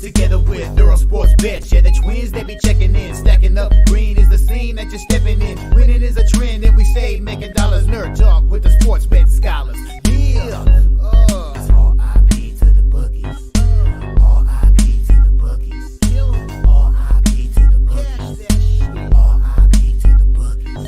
together with Earle Sports Bets. Yeah, the twins, they be checking in, stacking up. Green is the scene that you're stepping in. Winning is a trend, and we stay making dollars. Nerd talk with the sports bet scholars. Yeah, it's R.I.P. to the bookies. R.I.P. to the bookies. R.I.P. to the bookies. R.I.P. to the bookies.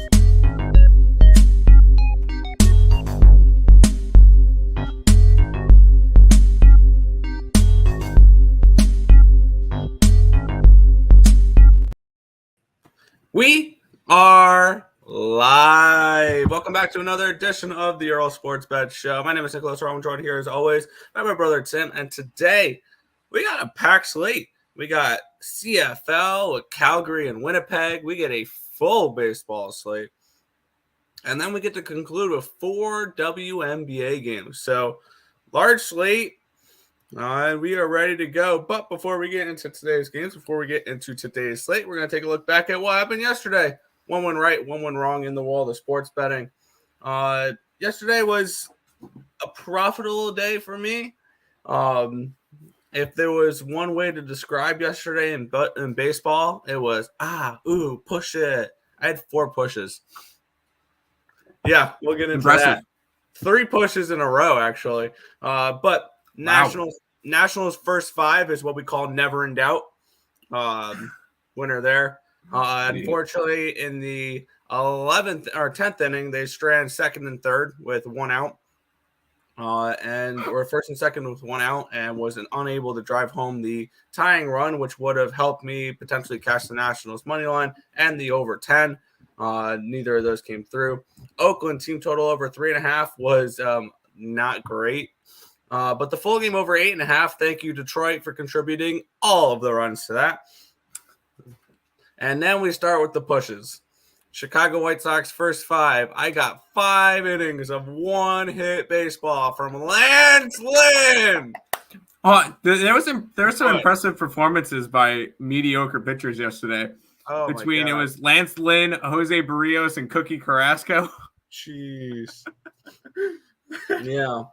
We are live. Welcome back to another edition of the Earle Sports Bet Show. My name is Nicholas. I'm joined here as always by my brother Tim. And today we got a packed slate. We got CFL with Calgary and Winnipeg. We get a full baseball slate. And then we get to conclude with 4 WNBA games. So large slate. We are ready to go. But before we get into today's games, before we get into today's slate, we're going to take a look back at what happened yesterday. One went right, one went wrong in the world of sports betting. Yesterday was a profitable day for me. If there was one way to describe yesterday in baseball, it was, push it. I had 4 pushes. Yeah, we'll get into that. 3 pushes in a row, actually. But Nationals first 5 is what we call never in doubt. Winner there. Unfortunately, in the 11th or 10th inning, they strand second and third with 1 out. Or first and second with 1 out, and was unable to drive home the tying run, which would have helped me potentially cash the Nationals money line and the over 10. Neither of those came through. Oakland team total over 3.5 was not great. But the full game over 8.5. Thank you, Detroit, for contributing all of the runs to that. And then we start with the pushes. Chicago White Sox first 5. I got 5 innings of one-hit baseball from Lance Lynn. There were some impressive performances by mediocre pitchers yesterday. It was Lance Lynn, Jose Barrios, and Cookie Carrasco. Jeez. Yeah.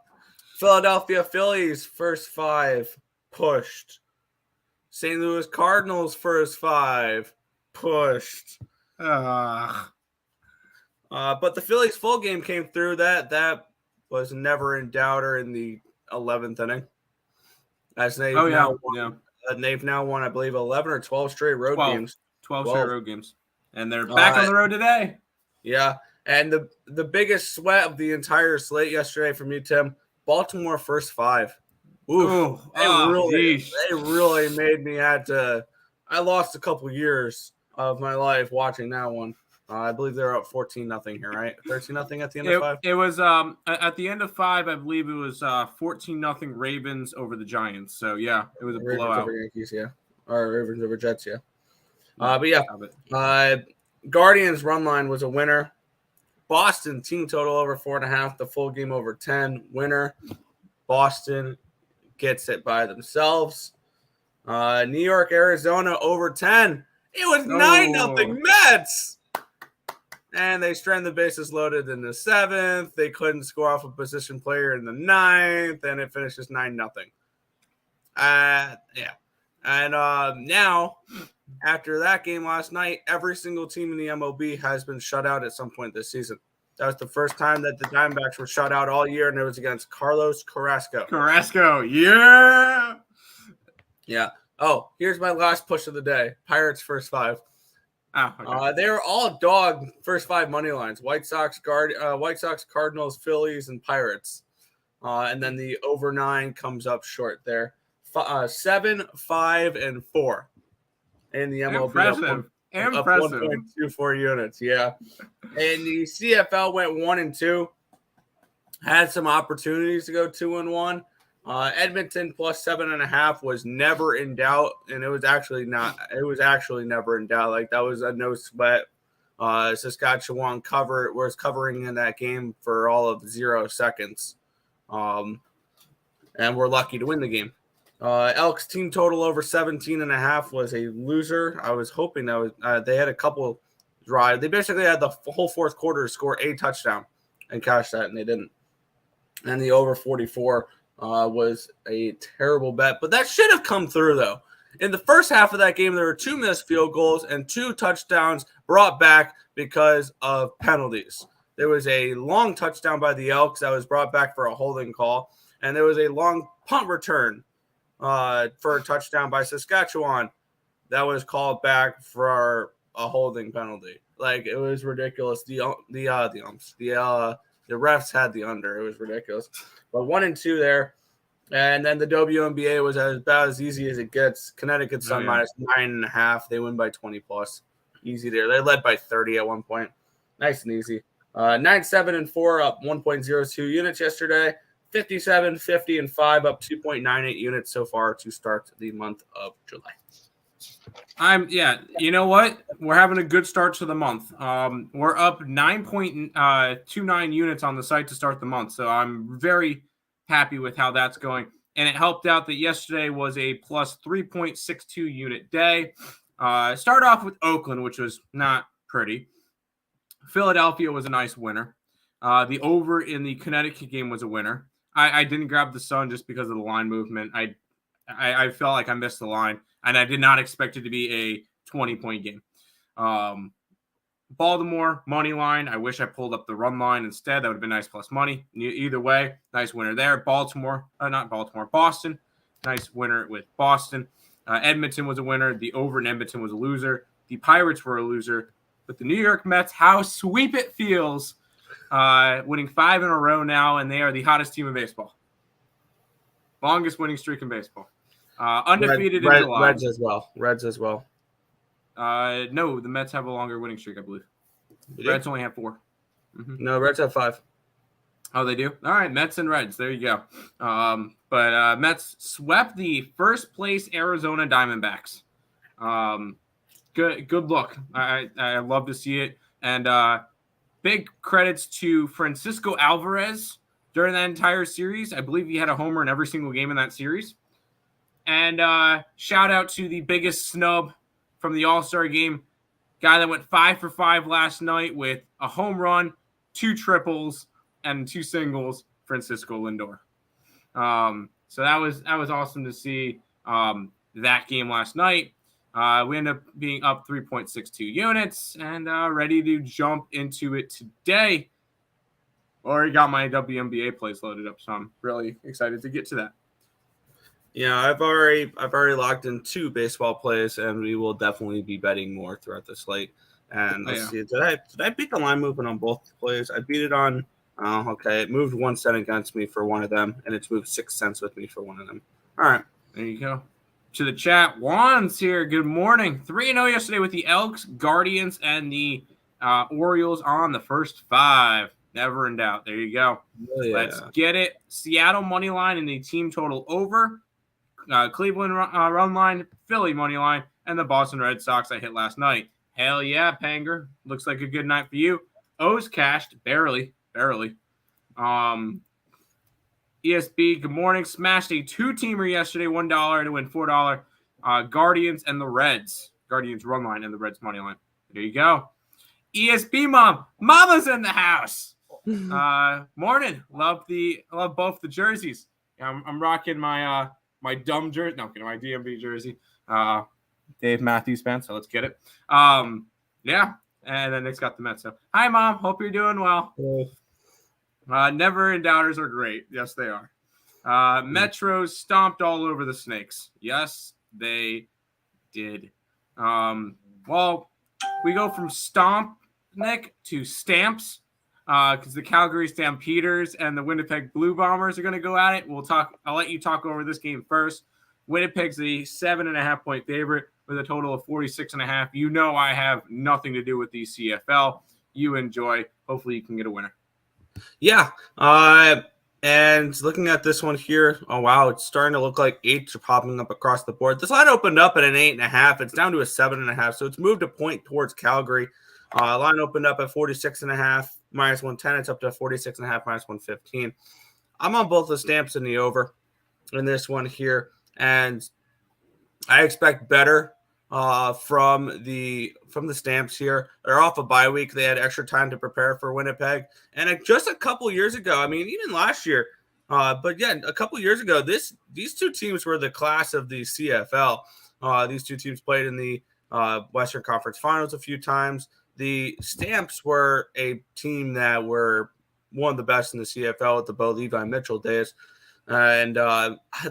Philadelphia Phillies first 5 pushed. St. Louis Cardinals first 5 pushed. But the Phillies full game came through. That was never in doubter in the 11th inning. As they've now won, I believe, 11 or 12 straight road games. 12 straight road games. And they're back on the road today. Yeah. And the biggest sweat of the entire slate yesterday for me, Tim, Baltimore first 5. Ooh, they really made me I lost a couple years of my life watching that one. I believe they're up 14-0 here, right? 13-0 at the end of 5? It was at the end of 5, I believe it was 14-0 Ravens over the Giants. So yeah, it was a Ravens blowout. Over Yankees, yeah. Or Ravens over Jets, yeah. But yeah. Guardians run line was a winner. Boston team total over 4.5, the full game over 10. Winner. Boston gets it by themselves. New York, Arizona over 10. It was 9-0 Mets. And they strand the bases loaded in the 7th. They couldn't score off a position player in the 9th, and it finishes 9-0. Yeah. And now, after that game last night, every single team in the MLB has been shut out at some point this season. That was the first time that the Diamondbacks were shut out all year, and it was against Carlos Carrasco. Yeah. Yeah. Oh, here's my last push of the day. Pirates first 5. Okay. They were all dog first 5 money lines. White Sox, Cardinals, Phillies, and Pirates. And then the over 9 comes up short there. 7, 5, and 4 in the MLB. Impressive. 1.24 units, yeah. And the CFL went 1 and 2. Had some opportunities to go 2 and 1. Edmonton plus 7.5 was never in doubt, and it was actually not. It was actually never in doubt. Like, that was a no sweat. Saskatchewan was covering in that game for all of 0 seconds, and we're lucky to win the game. Elks team total over 17.5 was a loser. I was hoping that was they had a couple drive. They basically had the whole fourth quarter to score a touchdown and cash that, and they didn't. And the over 44 was a terrible bet, but that should have come through though. In the first half of that game, there were 2 missed field goals and 2 touchdowns brought back because of penalties. There was a long touchdown by the Elks that was brought back for a holding call, and there was a long punt return for a touchdown by Saskatchewan that was called back for a holding penalty. Like, it was ridiculous. The refs had the under. It was ridiculous. But 1 and 2 there. And then the WNBA was about as easy as it gets. Connecticut's on minus 9.5. They win by 20 plus. Easy there. They led by 30 at one point. Nice and easy. 9-7-4 up 1.02 units yesterday. 57, 50, and 5 up 2.98 units so far to start the month of July. You know what? We're having a good start to the month. We're up 9.29 units on the site to start the month. So I'm very happy with how that's going. And it helped out that yesterday was a plus 3.62 unit day. Start off with Oakland, which was not pretty. Philadelphia was a nice winner. The over in the Connecticut game was a winner. I didn't grab the Sun just because of the line movement. I felt like I missed the line, and I did not expect it to be a 20-point game. Baltimore, money line. I wish I pulled up the run line instead. That would have been nice plus money. Either way, nice winner there. Boston, nice winner with Boston. Edmonton was a winner. The over in Edmonton was a loser. The Pirates were a loser. But the New York Mets, how sweep it feels, winning 5 in a row now, and they are the hottest team in baseball. Longest winning streak in baseball. Undefeated in July. Reds as well. No, the Mets have a longer winning streak, I believe. Reds only have 4. Mm-hmm. No, Reds have 5. Oh, they do? All right, Mets and Reds. There you go. But Mets swept the first place Arizona Diamondbacks. Good look. I love to see it. And big credits to Francisco Alvarez during that entire series. I believe he had a homer in every single game in that series. And shout out to the biggest snub from the All-Star game, guy that went 5 for 5 last night with a home run, 2 triples, and 2 singles, Francisco Lindor. So that was awesome to see that game last night. We ended up being up 3.62 units and ready to jump into it today. Already got my WNBA plays loaded up, so I'm really excited to get to that. Yeah, I've already locked in 2 baseball plays, and we will definitely be betting more throughout the slate. And let's see, did I beat the line movement on both plays? I beat it on. Oh, okay. It moved 1 cent against me for one of them, and it's moved 6 cents with me for one of them. All right, there you go. To the chat, Juan's here. Good morning. 3-0 yesterday with the Elks, Guardians, and the Orioles on the first 5. Never in doubt. There you go. Oh, yeah. Let's get it. Seattle money line and the team total over. Cleveland run line, Philly money line, and the Boston Red Sox I hit last night. Hell yeah, Panger. Looks like a good night for you. O's cashed. Barely. ESB, good morning. Smashed a 2-teamer yesterday, $1 to win $4. Guardians and the Reds. Guardians run line and the Reds money line. There you go. ESB mom. Mama's in the house. Morning. Love both the jerseys. I'm rocking my my dumb jersey. No, my DMV jersey. Dave Matthews fan, so let's get it. Yeah. And then Nick's got the Mets. So, hi, Mom. Hope you're doing well. Never in doubters are great. Yes, they are. Metros stomped all over the Snakes. Yes, they did. Well, we go from stomp, Nick, to stamps because the Calgary Stampeders and the Winnipeg Blue Bombers are going to go at it. I'll let you talk over this game first. Winnipeg's the 7.5-point favorite with a total of 46.5. You know I have nothing to do with the CFL. You enjoy. Hopefully you can get a winner. Yeah. And looking at this one here, oh, wow, it's starting to look like 8s are popping up across the board. This line opened up at an 8.5. It's down to a 7.5, so it's moved a point towards Calgary. Line opened up at 46.5, minus 110. It's up to 46.5, minus 115. I'm on both the stamps and the over in this one here, and I expect better from the stamps here. They're off a bye week. They had extra time to prepare for Winnipeg. And just a couple years ago, I mean, even last year, but yeah, a couple years ago, these 2 teams were the class of the CFL. These two teams played in the Western Conference Finals a few times. The Stamps were a team that were one of the best in the CFL at the Bo Levi Mitchell days. And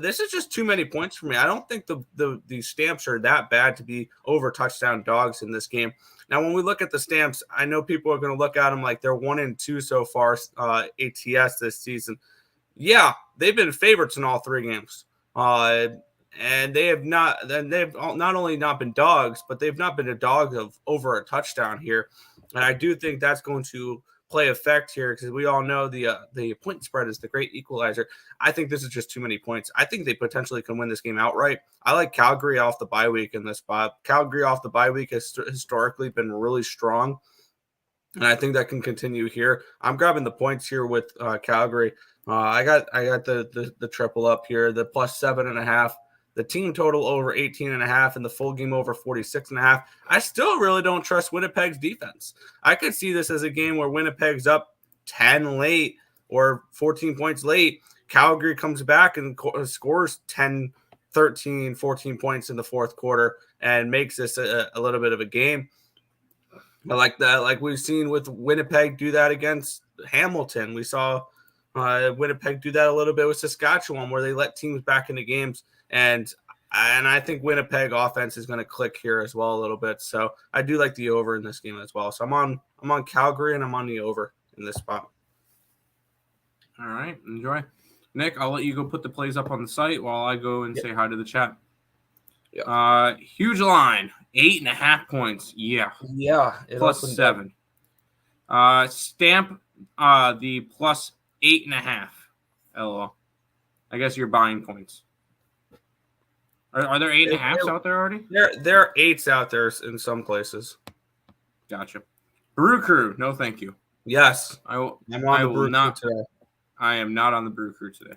this is just too many points for me. I don't think the Stamps are that bad to be over touchdown dogs in this game. Now, when we look at the Stamps, I know people are going to look at them like they're 1-2 so far ATS this season. Yeah, they've been favorites in all 3 games. And they've not only not been dogs, but they've not been a dog of over a touchdown here. And I do think that's going to play effect here because we all know the point spread is the great equalizer. I think this is just too many points. I think they potentially can win this game outright. I like Calgary off the bye week in this spot. Calgary off the bye week has historically been really strong, and I think that can continue here. I'm grabbing the points here with Calgary. I got the triple up here, the plus 7.5. The team total over 18.5 and the full game over 46.5. I still really don't trust Winnipeg's defense. I could see this as a game where Winnipeg's up 10 late or 14 points late. Calgary comes back and scores 10, 13, 14 points in the fourth quarter and makes this a little bit of a game. I like that. Like we've seen with Winnipeg do that against Hamilton. We saw Winnipeg do that a little bit with Saskatchewan where they let teams back into games. And I think Winnipeg offense is going to click here as well a little bit. So I do like the over in this game as well. So I'm on Calgary and I'm on the over in this spot. All right, enjoy. Nick, I'll let you go put the plays up on the site while I go and say hi to the chat. Yep. Huge line, 8.5 points. Yeah. Plus 7. Stamp the plus 8.5. LOL. I guess you're buying points. Are there 8.5s out there already? There are 8s out there in some places. Gotcha. Brew Crew, no thank you. Yes. I'm on the Brew Crew today. I am not on the Brew Crew today.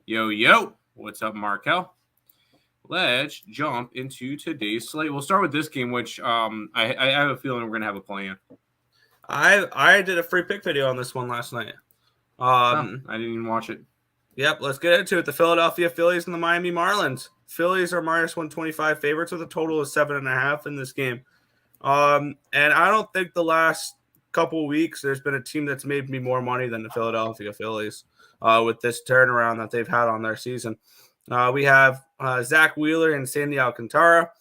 Yo, what's up, Markel? Let's jump into today's slate. We'll start with this game, which I have a feeling we're going to have a plan. I did a free pick video on this one last night. I didn't even watch it. Yep, let's get into it. The Philadelphia Phillies and the Miami Marlins. Phillies are minus 125 favorites with a total of 7.5 in this game. And I don't think the last couple of weeks there's been a team that's made me more money than the Philadelphia Phillies with this turnaround that they've had on their season. We have Zach Wheeler and Sandy Alcantara.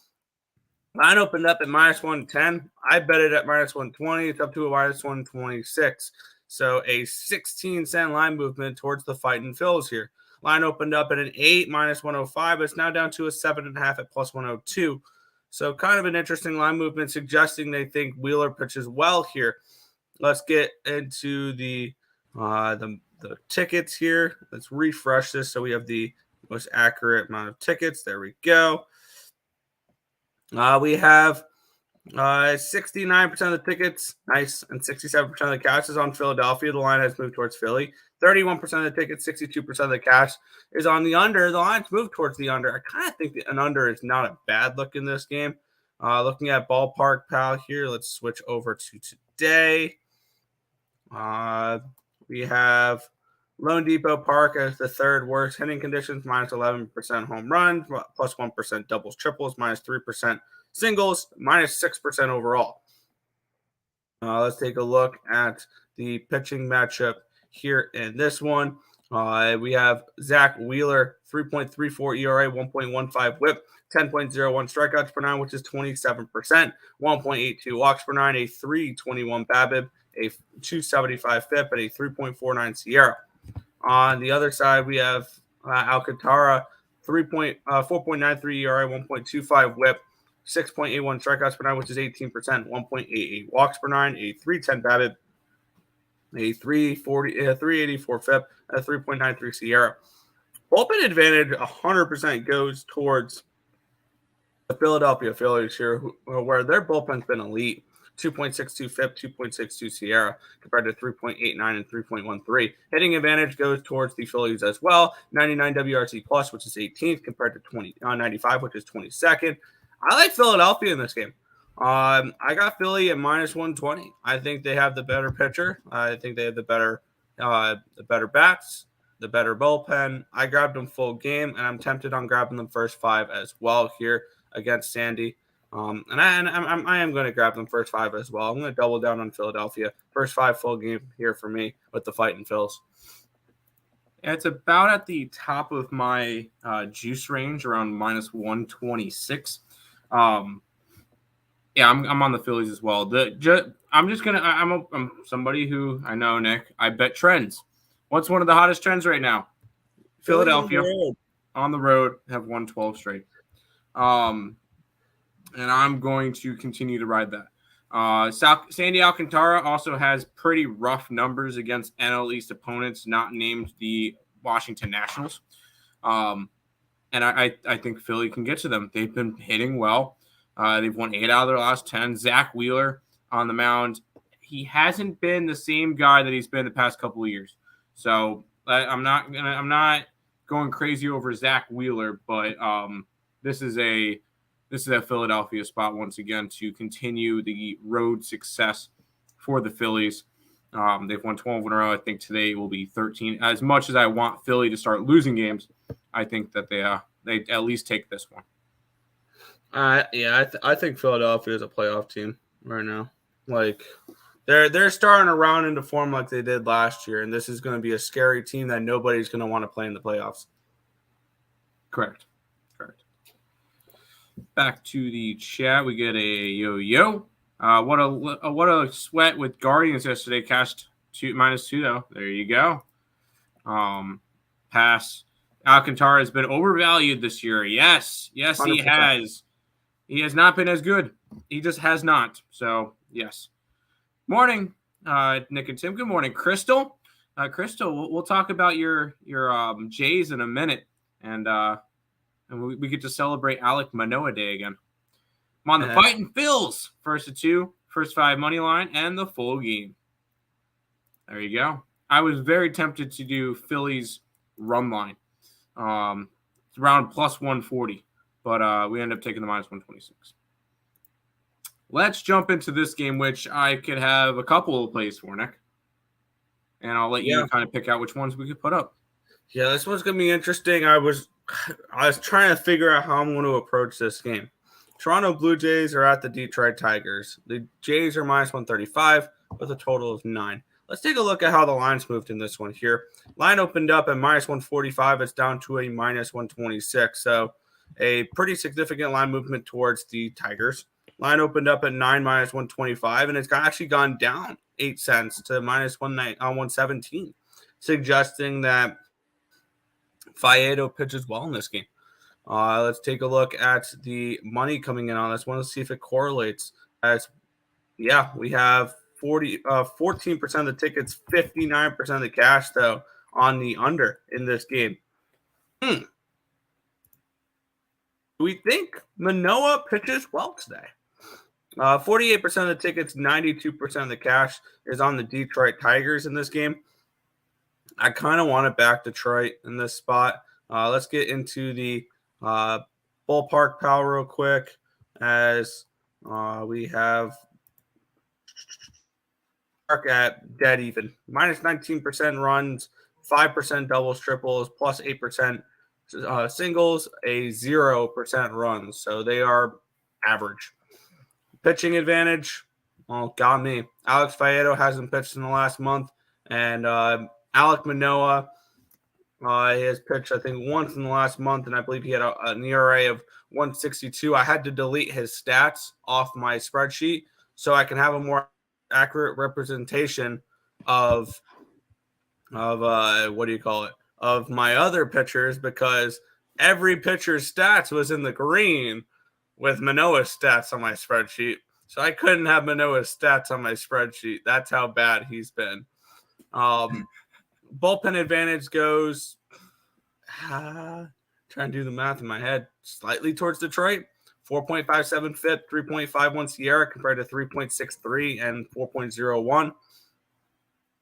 Line opened up at minus 110. I bet it at minus 120. It's up to a minus 126. So a 16-cent line movement towards the fighting Phils here. Line opened up at an 8, minus 105. It's now down to a 7.5 at plus 102. So kind of an interesting line movement suggesting they think Wheeler pitches well here. Let's get into the tickets here. Let's refresh this so we have the most accurate amount of tickets. There we go. We have 69% of the tickets, nice, and 67% of the cash is on Philadelphia. The line has moved towards Philly. 31% of the tickets, 62% of the cash is on the under. The line's moved towards the under. I kind of think an under is not a bad look in this game. Looking at Ballpark Pal here, let's switch over to today. We have Lone Depot Park as the third worst hitting conditions, minus 11% home runs, plus 1% doubles, triples, minus 3% singles, minus 6% overall. Let's take a look at the pitching matchup here in this one. We have Zach Wheeler, 3.34 ERA, 1.15 whip, 10.01 strikeouts per nine, which is 27%, 1.82 walks per nine, a 3.21 BABIP, a 2.75 FIP, and a 3.49 Sierra. On the other side, we have Alcantara, 4.93 ERA, 1.25 whip, 6.81 strikeouts per nine, which is 18%, 1.88 walks per nine, a 3.10 BABIP, a 3.84 FIP, and a 3.93 Sierra. Bullpen advantage 100% goes towards the Philadelphia Phillies here, where their bullpen's been elite. 2.62 FIP, 2.62 Sierra, compared to 3.89 and 3.13. Hitting advantage goes towards the Phillies as well. 99 WRC plus, which is 18th, compared to 95, which is 22nd. I like Philadelphia in this game. I got Philly at minus 120. I think they have the better pitcher. I think they have the better bats, the better bullpen. I grabbed them full game, and I'm tempted on grabbing them first 5 as well here. against Sandy. And I am going to grab them first 5 as well. I'm going to double down on Philadelphia. First 5 full game here for me with the Fighting Phils. Yeah, it's about at the top of my juice range, around minus 126. I'm on the Phillies as well. I'm somebody who I know, Nick. I bet trends. What's one of the hottest trends right now? Philadelphia on the road have won 12 straight. And I'm going to continue to ride that. Sandy Alcantara also has pretty rough numbers against NL East opponents, not named the Washington Nationals. And I think Philly can get to them. They've been hitting well. They've won 8 out of their last 10. Zach Wheeler on the mound. He hasn't been the same guy that he's been the past couple of years. So I'm not going crazy over Zach Wheeler, but this is a Philadelphia spot once again to continue the road success for the Phillies. They've won 12 in a row. I think today will be 13. As much as I want Philly to start losing games, I think that they at least take this one. I think Philadelphia is a playoff team right now. Like they're starting to round into form like they did last year, and this is going to be a scary team that nobody's going to want to play in the playoffs. Correct. Back to the chat, we get a yo-yo. What a sweat with Guardians yesterday. Cashed -2 though. There you go. Pass. Alcantara has been overvalued this year. Yes, 100%. He has. He has not been as good. He just has not. So yes. Morning, Nick and Tim. Good morning, Crystal. Crystal, we'll talk about your Jays in a minute, and we get to celebrate Alek Manoah Day again. I'm on the Fighting Phils. First of 2, first 5 money line, and the full game. There you go. I was very tempted to do Phillies run line. It's around plus 140, but we ended up taking the minus 126. Let's jump into this game, which I could have a couple of plays for, Nick. And I'll let you kind of pick out which ones we could put up. Yeah, this one's going to be interesting. I was trying to figure out how I'm going to approach this game. Toronto Blue Jays are at the Detroit Tigers. The Jays are minus 135 with a total of 9. Let's take a look at how the lines moved in this one here. Line opened up at minus 145. It's down to a minus 126. So a pretty significant line movement towards the Tigers. Line opened up at 9 minus 125, and it's actually gone down 8 cents to minus 117, suggesting that Faedo pitches well in this game. Let's take a look at the money coming in on this one. Let's see if it correlates. We have 14% of the tickets, 59% of the cash, though, on the under in this game. Do we think Manoah pitches well today? 48% of the tickets, 92% of the cash is on the Detroit Tigers in this game. I kind of want to back Detroit in this spot. Let's get into the ballpark power real quick as we have at dead even. Minus 19% runs, 5% doubles, triples, plus 8% singles, a 0% runs. So they are average. Pitching advantage, got me. Alex Faedo hasn't pitched in the last month, and Alek Manoah has pitched, I think, once in the last month, and I believe he had an ERA of 162. I had to delete his stats off my spreadsheet so I can have a more accurate representation of of my other pitchers, because every pitcher's stats was in the green with Manoah's stats on my spreadsheet. So I couldn't have Manoah's stats on my spreadsheet. That's how bad he's been. Bullpen advantage goes, trying to do the math in my head, slightly towards Detroit. 4.57 FIP, 3.51 Sierra compared to 3.63 and 4.01.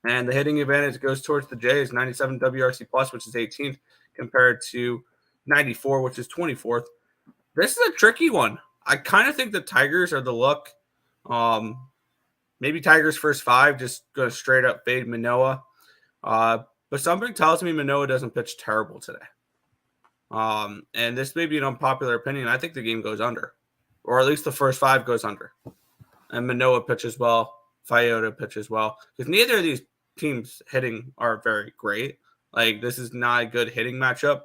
And the hitting advantage goes towards the Jays, 97 WRC plus, which is 18th, compared to 94, which is 24th. This is a tricky one. I kind of think the Tigers are the look. Maybe Tigers first 5, just go straight up fade Manoah. But something tells me Manoah doesn't pitch terrible today. And this may be an unpopular opinion. I think the game goes under, or at least the first 5 goes under. And Manoah pitches well. Faedo pitches well. Because neither of these teams hitting are very great. Like, this is not a good hitting matchup.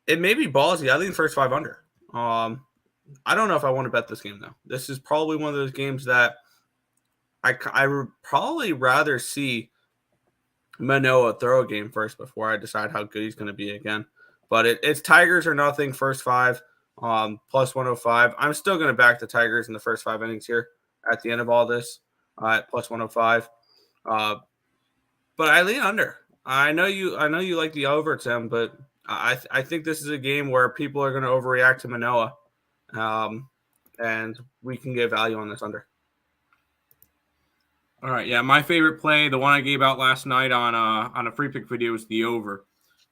It may be ballsy. I think first 5 under. I don't know if I want to bet this game, though. This is probably one of those games that I would probably rather see Manoah throw a game first before I decide how good he's going to be again. But it's Tigers or nothing, first 5, plus 105. I'm still going to back the Tigers in the first 5 innings here at the end of all this at plus 105. But I lean under. I know you like the over, Tim, but I think this is a game where people are going to overreact to Manoah, and we can get value on this under. All right, yeah, my favorite play, the one I gave out last night on a free pick video, was the over.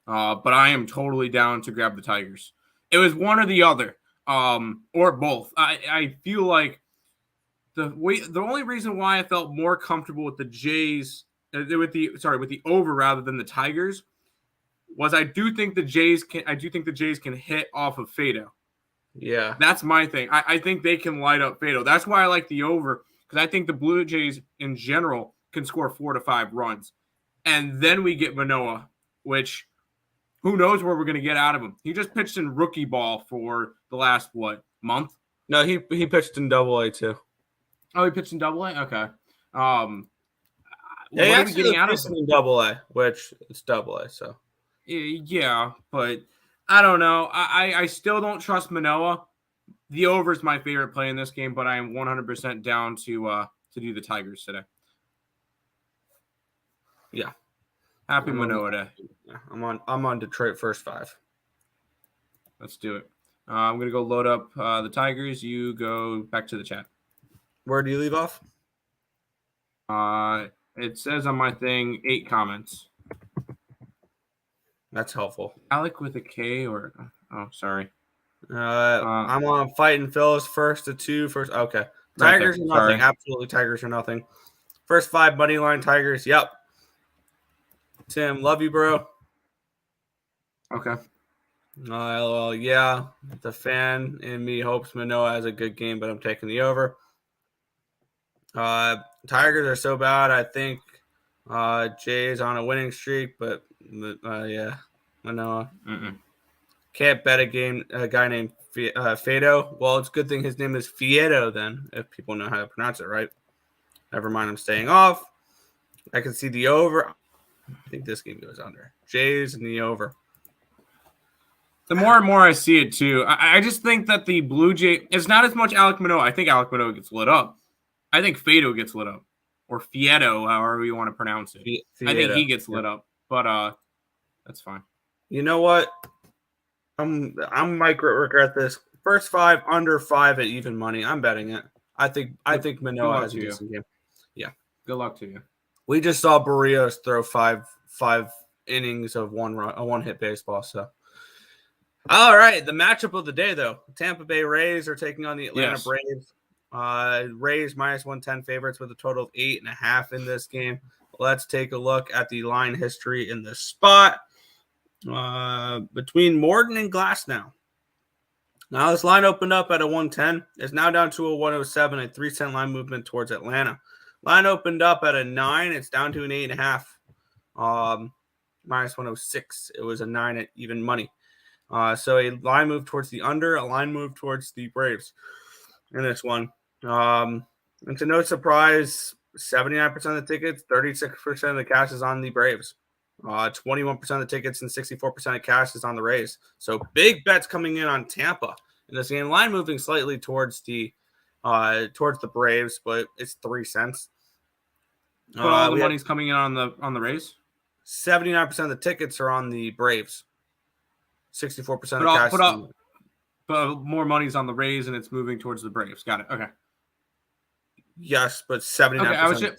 But I am totally down to grab the Tigers. It was one or the other, or both. I feel like the only reason why I felt more comfortable with the Jays, with the over rather than the Tigers, was I do think the Jays can hit off of Faedo. Yeah, that's my thing. I think they can light up Faedo. That's why I like the over, because I think the Blue Jays in general can score 4 to 5 runs, and then we get Manoah, which who knows where we're going to get out of him. He just pitched in rookie ball for the last month. No, he pitched in Double-A too. Oh, he pitched in Double-A. Okay. Yeah, what are we getting out of him in Double-A, which it's Double-A. So yeah, but I don't know. I still don't trust Manoah. The over is my favorite play in this game, but I am 100% down to do the Tigers today. Yeah, happy Manoah day. Yeah, I'm on Detroit first 5. Let's do it. I'm gonna go load up the Tigers. You go back to the chat. Where do you leave off? It says on my thing 8 comments. That's helpful. Alec with a K or sorry. I'm on fighting Phillies first to 2 first. Okay. Tigers or nothing. Sorry. Absolutely Tigers or nothing. First 5 money line Tigers. Yep. Tim, love you, bro. Okay. LOL. Yeah. The fan in me hopes Manoah has a good game, but I'm taking the over. Tigers are so bad. I think Jay's on a winning streak, but yeah, Manoah. Can't bet a guy named Faedo. Well, it's a good thing his name is Faedo then, if people know how to pronounce it right. Never mind, I'm staying off. I can see the over. I think this game goes under. Jays and the over. The more and more I see it too, I just think that the Blue Jay, it's not as much Alec Manoah. I think Alec Manoah gets lit up. I think Faedo gets lit up, or Faedo, however you want to pronounce it. Faedo. I think he gets lit up, but that's fine. You know what? I might regret this. First 5 under 5 at even money. I'm betting it. I think Manoah has a decent game. Yeah. Good luck to you. We just saw Barrios throw five innings of one hit baseball. So, all right, the matchup of the day though: Tampa Bay Rays are taking on the Atlanta Braves. Rays minus 110 favorites with a total of 8.5 in this game. Let's take a look at the line history in this spot. Between Morton and Glasnow. Now this line opened up at a 110. It's now down to a 107, a 3-cent line movement towards Atlanta. Line opened up at a 9. It's down to an 8.5. Minus 106. It was a 9 at even money. So a line move towards the under, a line move towards the Braves in this one. And to no surprise, 79% of the tickets, 36% of the cash is on the Braves. 21% of the tickets and 64% of cash is on the Rays. So big bets coming in on Tampa in this game. Line moving slightly towards the Braves, but it's 3 cents. But all the money's coming in on the Rays. 79% of the tickets are on the Braves. 64% of cash. But more money's on the Rays and it's moving towards the Braves. Got it. Okay. Yes, but 79%.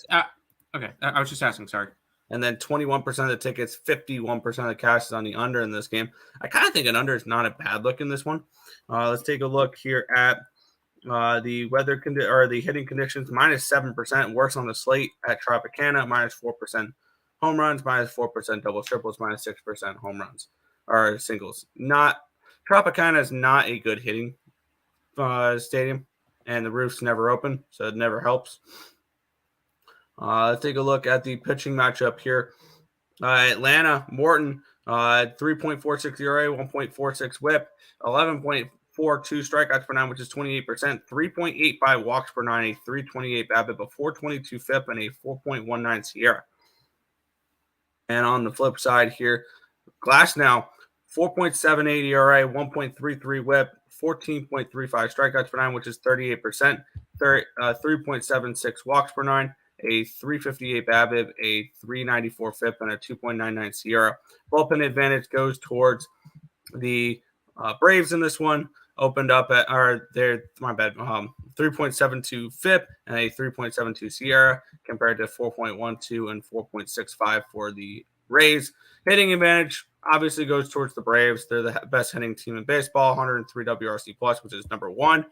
Okay, I was just asking. Sorry. And then 21% of the tickets, 51% of the cash is on the under in this game. I kind of think an under is not a bad look in this one. Let's take a look here at the weather or the hitting conditions. Minus 7%, worse on the slate at Tropicana. Minus 4% home runs, minus 4% double triples, minus 6% home runs. or singles. Tropicana is not a good hitting stadium, and the roof's never open, so it never helps. Let's take a look at the pitching matchup here. Atlanta, Morton, 3.46 ERA, 1.46 whip, 11.42 strikeouts per nine, which is 28%, 3.85 walks per nine, a 3.28 BABIP, a 4.22 FIP, and a 4.19 SIERA. And on the flip side here, Glasnow, 4.78 ERA, 1.33 whip, 14.35 strikeouts per nine, which is 38%, 3.76 walks per nine, a 358 BABIP, a 394 FIP, and a 2.99 SIERA. Bullpen advantage goes towards the Braves in this one. Opened up at, or they're, my bad, 3.72 FIP and a 3.72 SIERA compared to 4.12 and 4.65 for the Rays. Hitting advantage obviously goes towards the Braves. They're the best hitting team in baseball, 103 WRC plus, which is number one,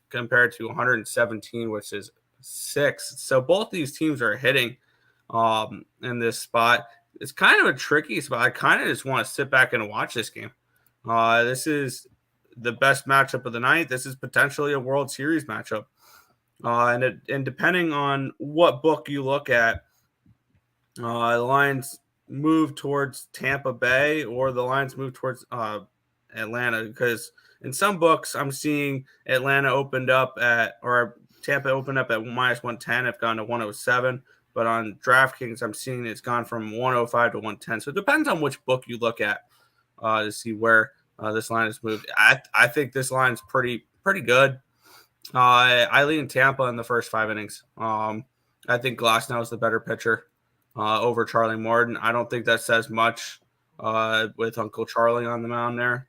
compared to 117, which is 6. So both these teams are hitting in this spot. It's kind of a tricky spot. I kind of just want to sit back and watch this game. This is the best matchup of the night. This is potentially a World Series matchup. And depending on what book you look at, the lines move towards Tampa Bay or the lines move towards Atlanta, because in some books I'm seeing Atlanta opened up at, or Tampa opened up at minus 110, have gone to 107. But on DraftKings, I'm seeing it's gone from 105 to 110. So it depends on which book you look at to see where this line has moved. I think this line's pretty good. I lean Tampa in the first 5 innings. I think Glasnow is the better pitcher over Charlie Morton. I don't think that says much with Uncle Charlie on the mound there.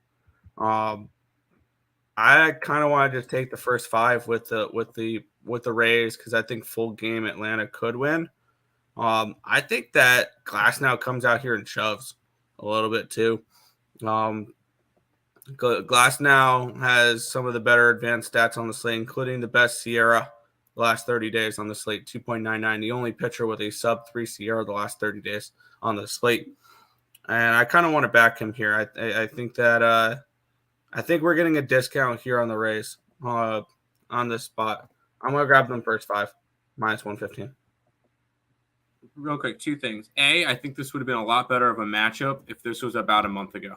I kind of want to just take the first 5 with the Rays, because I think full game Atlanta could win. I think that Glasnow comes out here and shoves a little bit too. Glasnow has some of the better advanced stats on the slate, including the best SIERA the last 30 days on the slate, 2.99. The only pitcher with a sub 3 SIERA the last 30 days on the slate. And I kind of want to back him here. I think that I think we're getting a discount here on the Rays on this spot. I'm going to grab them first 5, minus 115. Real quick, 2 things. A, I think this would have been a lot better of a matchup if this was about a month ago,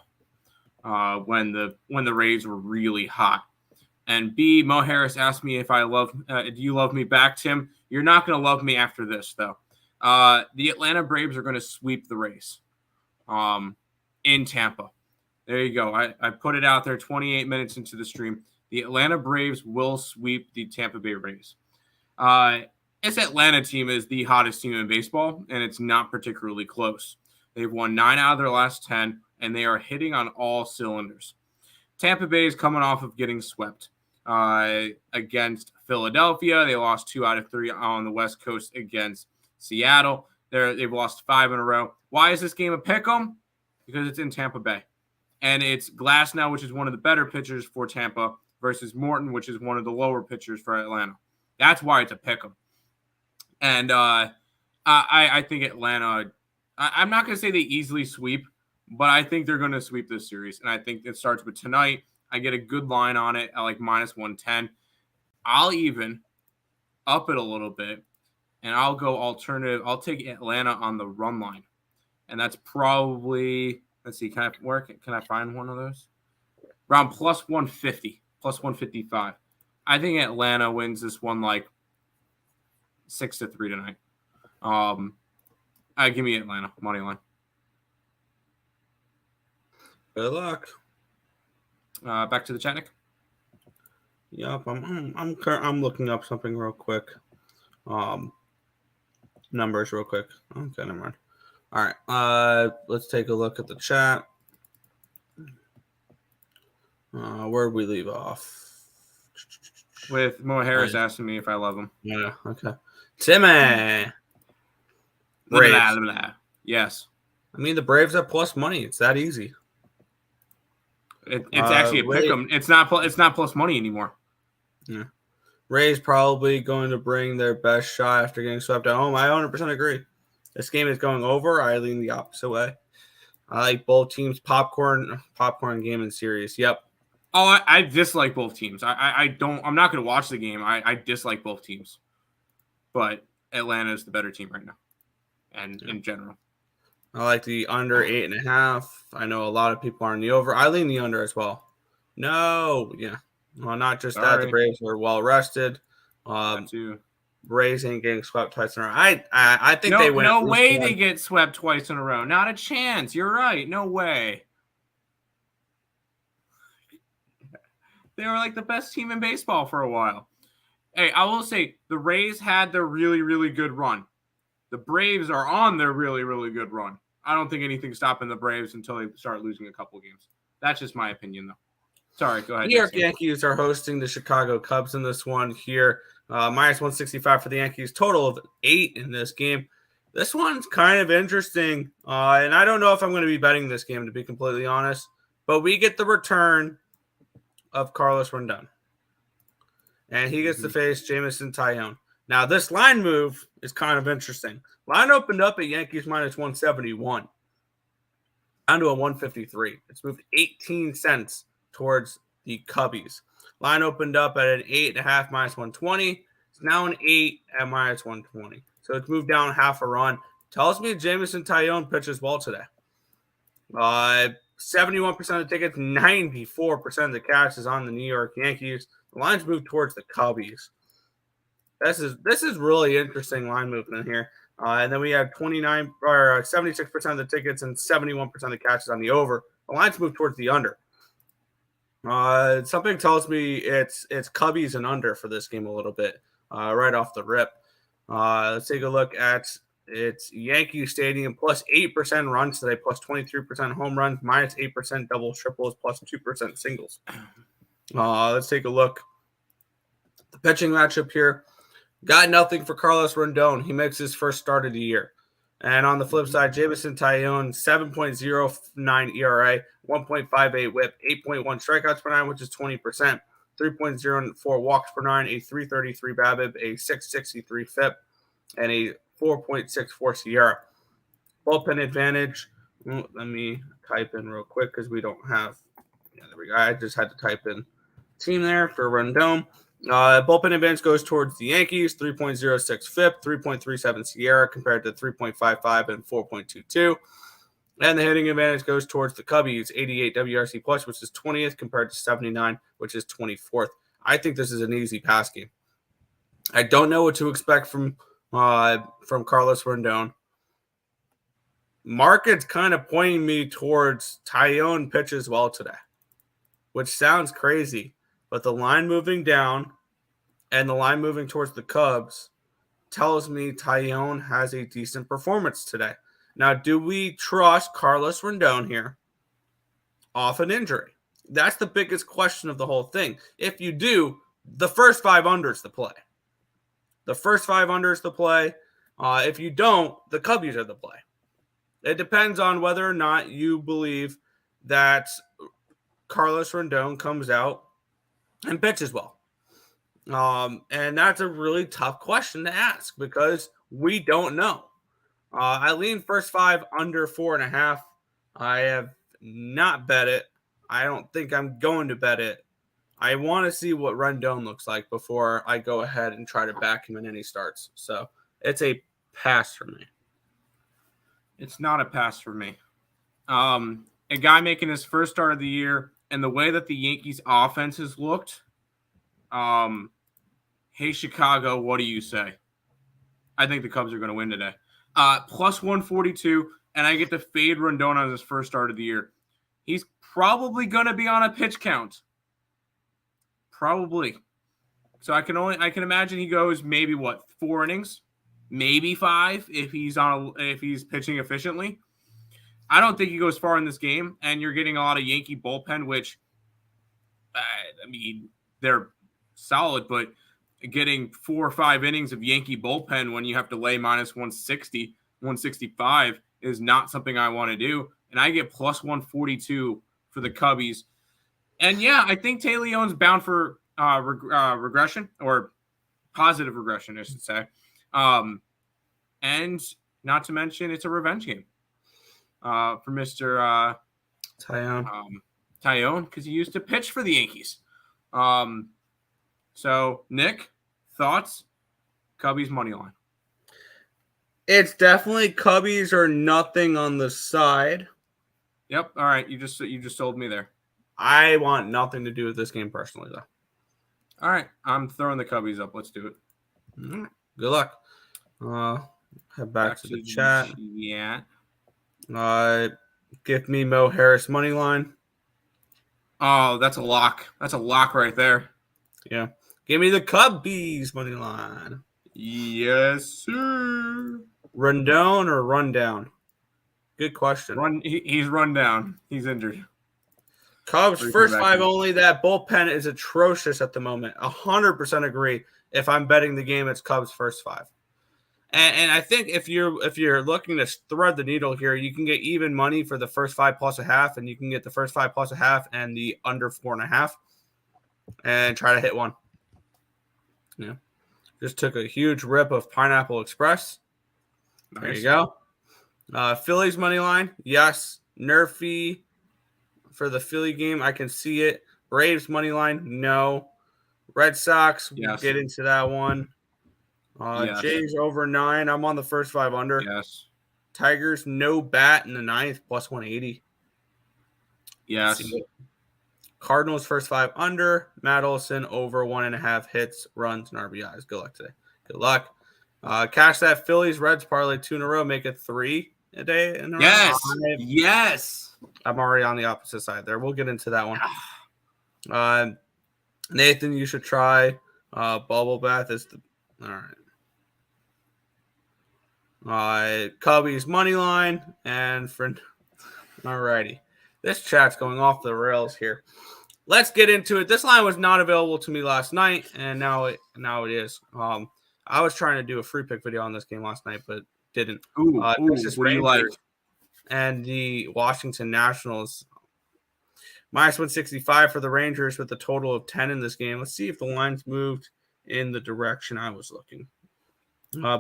when the Rays were really hot. And B, Mo Harris asked me if do you love me back, Tim? You're not going to love me after this, though. The Atlanta Braves are going to sweep the Rays in Tampa. There you go. I put it out there 28 minutes into the stream. The Atlanta Braves will sweep the Tampa Bay Rays. This Atlanta team is the hottest team in baseball, and it's not particularly close. They've won 9 out of their last 10, and they are hitting on all cylinders. Tampa Bay is coming off of getting swept against Philadelphia. They lost 2 out of 3 on the West Coast against Seattle. They've lost 5 in a row. Why is this game a pick'em? Because it's in Tampa Bay. And it's Glasnow, which is one of the better pitchers for Tampa, versus Morton, which is one of the lower pitchers for Atlanta. That's why it's a pick'em. And I think Atlanta, I'm not going to say they easily sweep, but I think they're going to sweep this series. And I think it starts with tonight. I get a good line on it at like minus 110. I'll even up it a little bit, and I'll go alternative. I'll take Atlanta on the run line. And that's probably, let's see, can I find one of those? Around plus 150, plus 155. I think Atlanta wins this one like 6-3 tonight. Give me Atlanta money line. Good luck. Back to the chat, Nick. Yep, I'm looking up something real quick. Numbers real quick. Okay, never mind. All right, let's take a look at the chat. Where'd we leave off? With Mo Harris asking me if I love him. Yeah, okay. Timmy. Braves. Yes. I mean, the Braves have plus money. It's that easy. It's actually a pick'em. It's not plus money anymore. Yeah. Rays probably going to bring their best shot after getting swept at home. I 100% agree. This game is going over. I lean the opposite way. I like both teams. Popcorn game and series. Yep. Oh, I dislike both teams. I'm not going to watch the game. I dislike both teams. But Atlanta is the better team right now. And in general. I like the under 8.5. I know a lot of people are on the over. I lean the under as well. No. Yeah. Well, not just that. The Braves were well rested. Braves ain't getting swept twice in a row. I think they win. No way they get swept twice in a row. Not a chance. You're right. No way. They were like the best team in baseball for a while. Hey, I will say the Rays had their really, really good run. The Braves are on their really, really good run. I don't think anything's stopping the Braves until they start losing a couple games. That's just my opinion, though. Sorry, go ahead. New York Yankees are hosting the Chicago Cubs in this one here. Minus 165 for the Yankees. Total of 8 in this game. This one's kind of interesting. And I don't know if I'm going to be betting this game, to be completely honest. But we get the return of Carlos Rendon. And he gets to face Jameson Taillon. Now, this line move is kind of interesting. Line opened up at Yankees minus 171. Down to a 153. It's moved 18 cents towards the Cubbies. Line opened up at an 8.5 minus 120. It's now an 8 at minus 120. So it's moved down half a run. Tells me Jameson Taillon pitches well today. 71% of the tickets, 94% of the cash is on the New York Yankees. The line's moved towards the Cubbies. This is really interesting line movement here. And then we have 76% of the tickets and 71% of the cash is on the over. The line's moved towards the under. Something tells me it's Cubbies and under for this game a little bit right off the rip. Let's take a look at it's Yankee Stadium plus 8% runs today, plus 23% home runs, minus 8% doubles, triples, plus 2% singles. Let's take a look. The pitching matchup here. Got nothing for Carlos Rendon. He makes his first start of the year. And on the flip side, Jameson Taillon, 7.09 ERA, 1.58 whip, 8.1 strikeouts per 9, which is 20%, 3.04 walks per 9, a 3.33 BABIP, a 6.63 FIP, and a 4.64 Sierra. Bullpen advantage. Let me type in real quick because we don't have. Yeah, there we go. I just had to type in team there for Rendon. Bullpen advantage goes towards the Yankees, 3.06 FIP, 3.37 Sierra compared to 3.55 and 4.22. And the hitting advantage goes towards the Cubbies, 88 WRC plus, which is 20th compared to 79, which is 24th. I think this is an easy pass game. I don't know what to expect from Carlos Rendon. Market's kind of pointing me towards Taillon pitches well today, which sounds crazy. But the line moving down and the line moving towards the Cubs tells me Taillon has a decent performance today. Now, do we trust Carlos Rendon here off an injury? That's the biggest question of the whole thing. If you do, the first 5 unders the play. The first 5 unders the play. If you don't, the Cubbies are the play. It depends on whether or not you believe that Carlos Rendon comes out and pitches well. And that's a really tough question to ask because we don't know. I lean first 5 under 4.5. I have not bet it. I don't think I'm going to bet it. I want to see what Rendon looks like before I go ahead and try to back him in any starts. So it's a pass for me. It's not a pass for me. A guy making his first start of the year and the way that the Yankees offense has looked. Hey, Chicago, what do you say? I think the Cubs are going to win today. Plus 142, and I get to fade Rendon on his first start of the year. He's probably going to be on a pitch count. Probably. So I can imagine he goes maybe 4 innings, maybe 5 if he's pitching efficiently. I don't think he goes far in this game, and you're getting a lot of Yankee bullpen, which they're solid, but getting 4 or 5 innings of Yankee bullpen when you have to lay minus 160, 165 is not something I want to do. And I get plus 142 for the Cubbies. And yeah, I think Taillon's bound for regression or positive regression, I should say. And not to mention it's a revenge game. for Mr. Tyone. Tyone, because he used to pitch for the Yankees. So, Nick, thoughts? Cubbies money line. It's definitely Cubbies or nothing on the side. Yep. All right. You just told me there. I want nothing to do with this game personally, though. All right. I'm throwing the Cubbies up. Let's do it. All right. Good luck. Head back to the chat. Yeah. Give me Mo Harris money line. Oh, that's a lock. That's a lock right there. Yeah. Give me the Cubbies money line. Yes, sir. Rundone or rundown? Good question. He's run down. He's injured. Cubs first 5 only. That bullpen is atrocious at the moment. 100% agree. If I'm betting the game, it's Cubs first 5. And I think if you're looking to thread the needle here, you can get even money for the first 5 plus a half, and you can get the first 5 plus a half and the under 4.5, and try to hit one. Yeah, just took a huge rip of Pineapple Express. Nice. There you go. Phillies money line, yes. Nerfy for the Philly game, I can see it. Braves money line, no. Red Sox, yes. We'll get into that one. Yes. Jays over 9. I'm on the first 5 under. Yes. Tigers, no bat in the 9th, plus 180. Yes. Cardinals, first 5 under. Matt Olson, over 1.5 hits, runs, and RBIs. Good luck today. Good luck. Cash that Phillies, Reds parlay 2 in a row. Make it 3 a day in a row. Yes. Yes. I'm already on the opposite side there. We'll get into that one. Nathan, you should try Bubble Bath. Is the all right. Cubbies money line and for alrighty. This chat's going off the rails here. Let's get into it. This line was not available to me last night, and now it is. I was trying to do a free pick video on this game last night, but didn't. What do you like? And the Washington Nationals minus 165 for the Rangers with a total of 10 in this game. Let's see if the line's moved in the direction I was looking.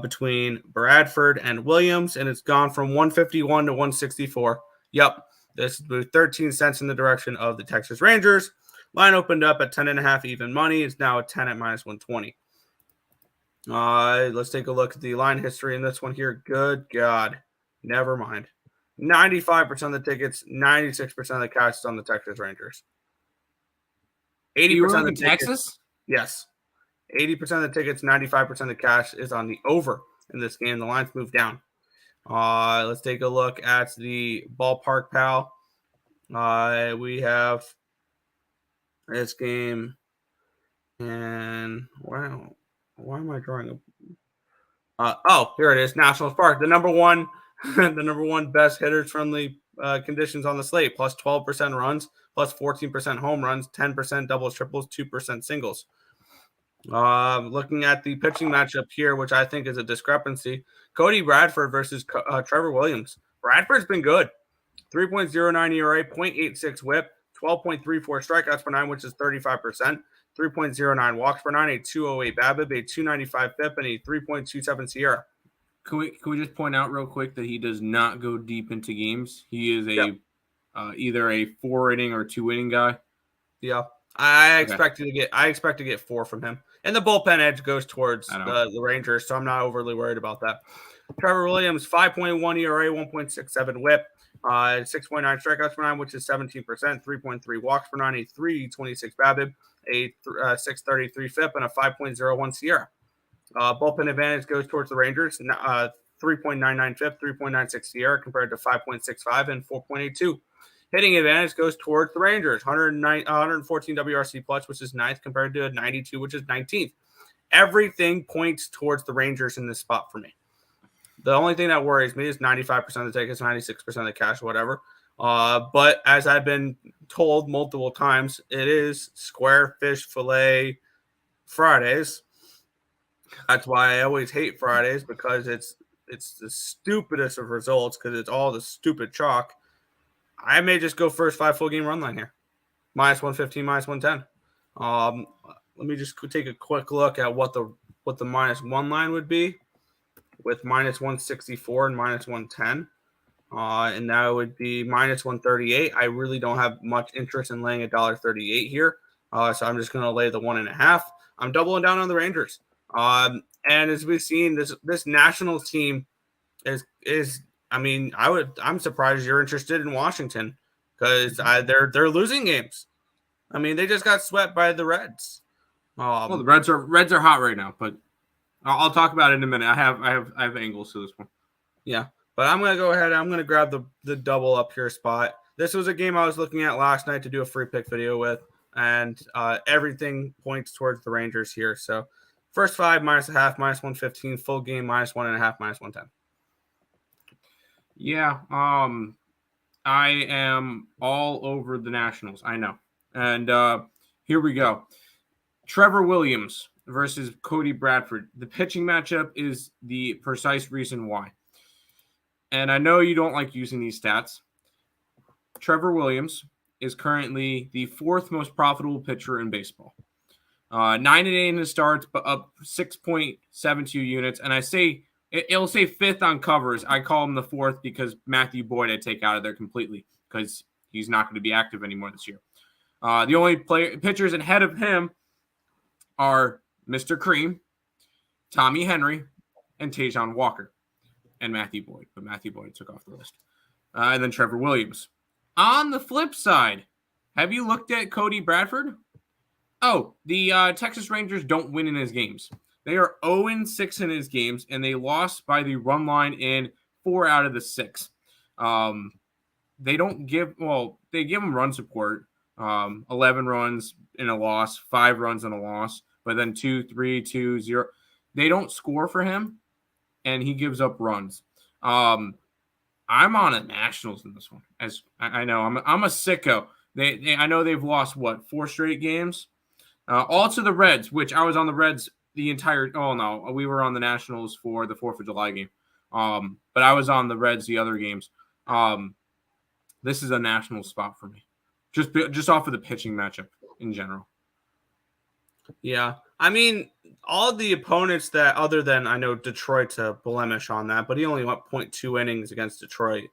Between Bradford and Williams, and it's gone from 151 to 164. Yep, this moved 13 cents in the direction of the Texas Rangers. Line opened up at 10.5 even money. It's now at 10 at minus 120. Let's take a look at the line history in this one here. Good God. Never mind. 95% of the tickets, 96% of the cash is on the Texas Rangers. 80% of the tickets, Texas? Yes. 80% of the tickets, 95% of the cash is on the over in this game. The line's moved down. Let's take a look at the ballpark, pal. We have this game, and wow, why am I drawing a? Here it is, Nationals Park, the number one best hitters friendly conditions on the slate, plus 12% runs, plus 14% home runs, 10% doubles, triples, 2% singles. Looking at the pitching matchup here, which I think is a discrepancy, Cody Bradford versus Trevor Williams. Bradford's been good. 3.09 ERA, 0.86 whip, 12.34 strikeouts per 9, which is 35%, 3.09 walks per 9, a 208 BABIP, a 295 FIP, and a 3.27 SIERA. Can we just point out real quick that he does not go deep into games? He is either a 4-inning or 2-inning guy. Yeah. I expect to get 4 from him. And the bullpen edge goes towards the Rangers, so I'm not overly worried about that. Trevor Williams, 5.1 ERA, 1.67 whip, 6.9 strikeouts per 9, which is 17%, 3.3 walks per 9, a 3.26 BABIP, a 6.33 FIP, and a 5.01 SIERA. Bullpen advantage goes towards the Rangers, 3.99 FIP, 3.96 SIERA compared to 5.65 and 4.82. Hitting advantage goes towards the Rangers, 114 WRC plus, which is 9th, compared to 92, which is 19th. Everything points towards the Rangers in this spot for me. The only thing that worries me is 95% of the tickets, 96% of the cash, whatever. But as I've been told multiple times, it is square fish fillet Fridays. That's why I always hate Fridays, because it's the stupidest of results, because it's all the stupid chalk. I may just go first 5 full game run line here. Minus 115, minus 110. Let me just take a quick look at what the minus 1 line would be with minus 164 and minus 110. and that would be minus 138. I really don't have much interest in laying $1.38 here, so I'm just going to lay the 1.5. I'm doubling down on the Rangers. And as we've seen, this Nationals team is I'm surprised you're interested in Washington because they're losing games. I mean, they just got swept by the Reds. Well, the Reds are hot right now, but I'll talk about it in a minute. I have angles to this one. Yeah, but I'm gonna go ahead. I'm gonna grab the double up here spot. This was a game I was looking at last night to do a free pick video with, and everything points towards the Rangers here. So first 5 minus a half, minus 115, full game minus 1.5, minus 110. Yeah, I am all over the Nationals. I know, and here we go. Trevor Williams versus Cody Bradford. The pitching matchup is the precise reason why. And I know you don't like using these stats. Trevor Williams is currently the 4th most profitable pitcher in baseball. 9-8 in his starts, but up 6.72 units. And it'll say 5th on covers. I call him the 4th because Matthew Boyd I take out of there completely because he's not going to be active anymore this year. The only pitchers ahead of him are Mr. Cream, Tommy Henry, and Tajon Walker, and Matthew Boyd. But Matthew Boyd took off the list. And then Trevor Williams. On the flip side, have you looked at Cody Bradford? Oh, the Texas Rangers don't win in his games. They are 0-6 in his games, and they lost by the run line in 4 out of the 6. They give him run support. 11 runs in a loss, 5 runs in a loss, but then 2, 3, 2, 0. They don't score for him, and he gives up runs. I'm on the Nationals in this one. As I know, I'm a sicko. I know they've lost 4 straight games, all to the Reds, which I was on the Reds the entire. Oh no, we were on the Nationals for the 4th of July game, but I was on the Reds the other games. This is a national spot for me. Just off of the pitching matchup in general. Yeah. I mean, all the opponents that, other than I know Detroit's a blemish on that, but he only went 0.2 innings against Detroit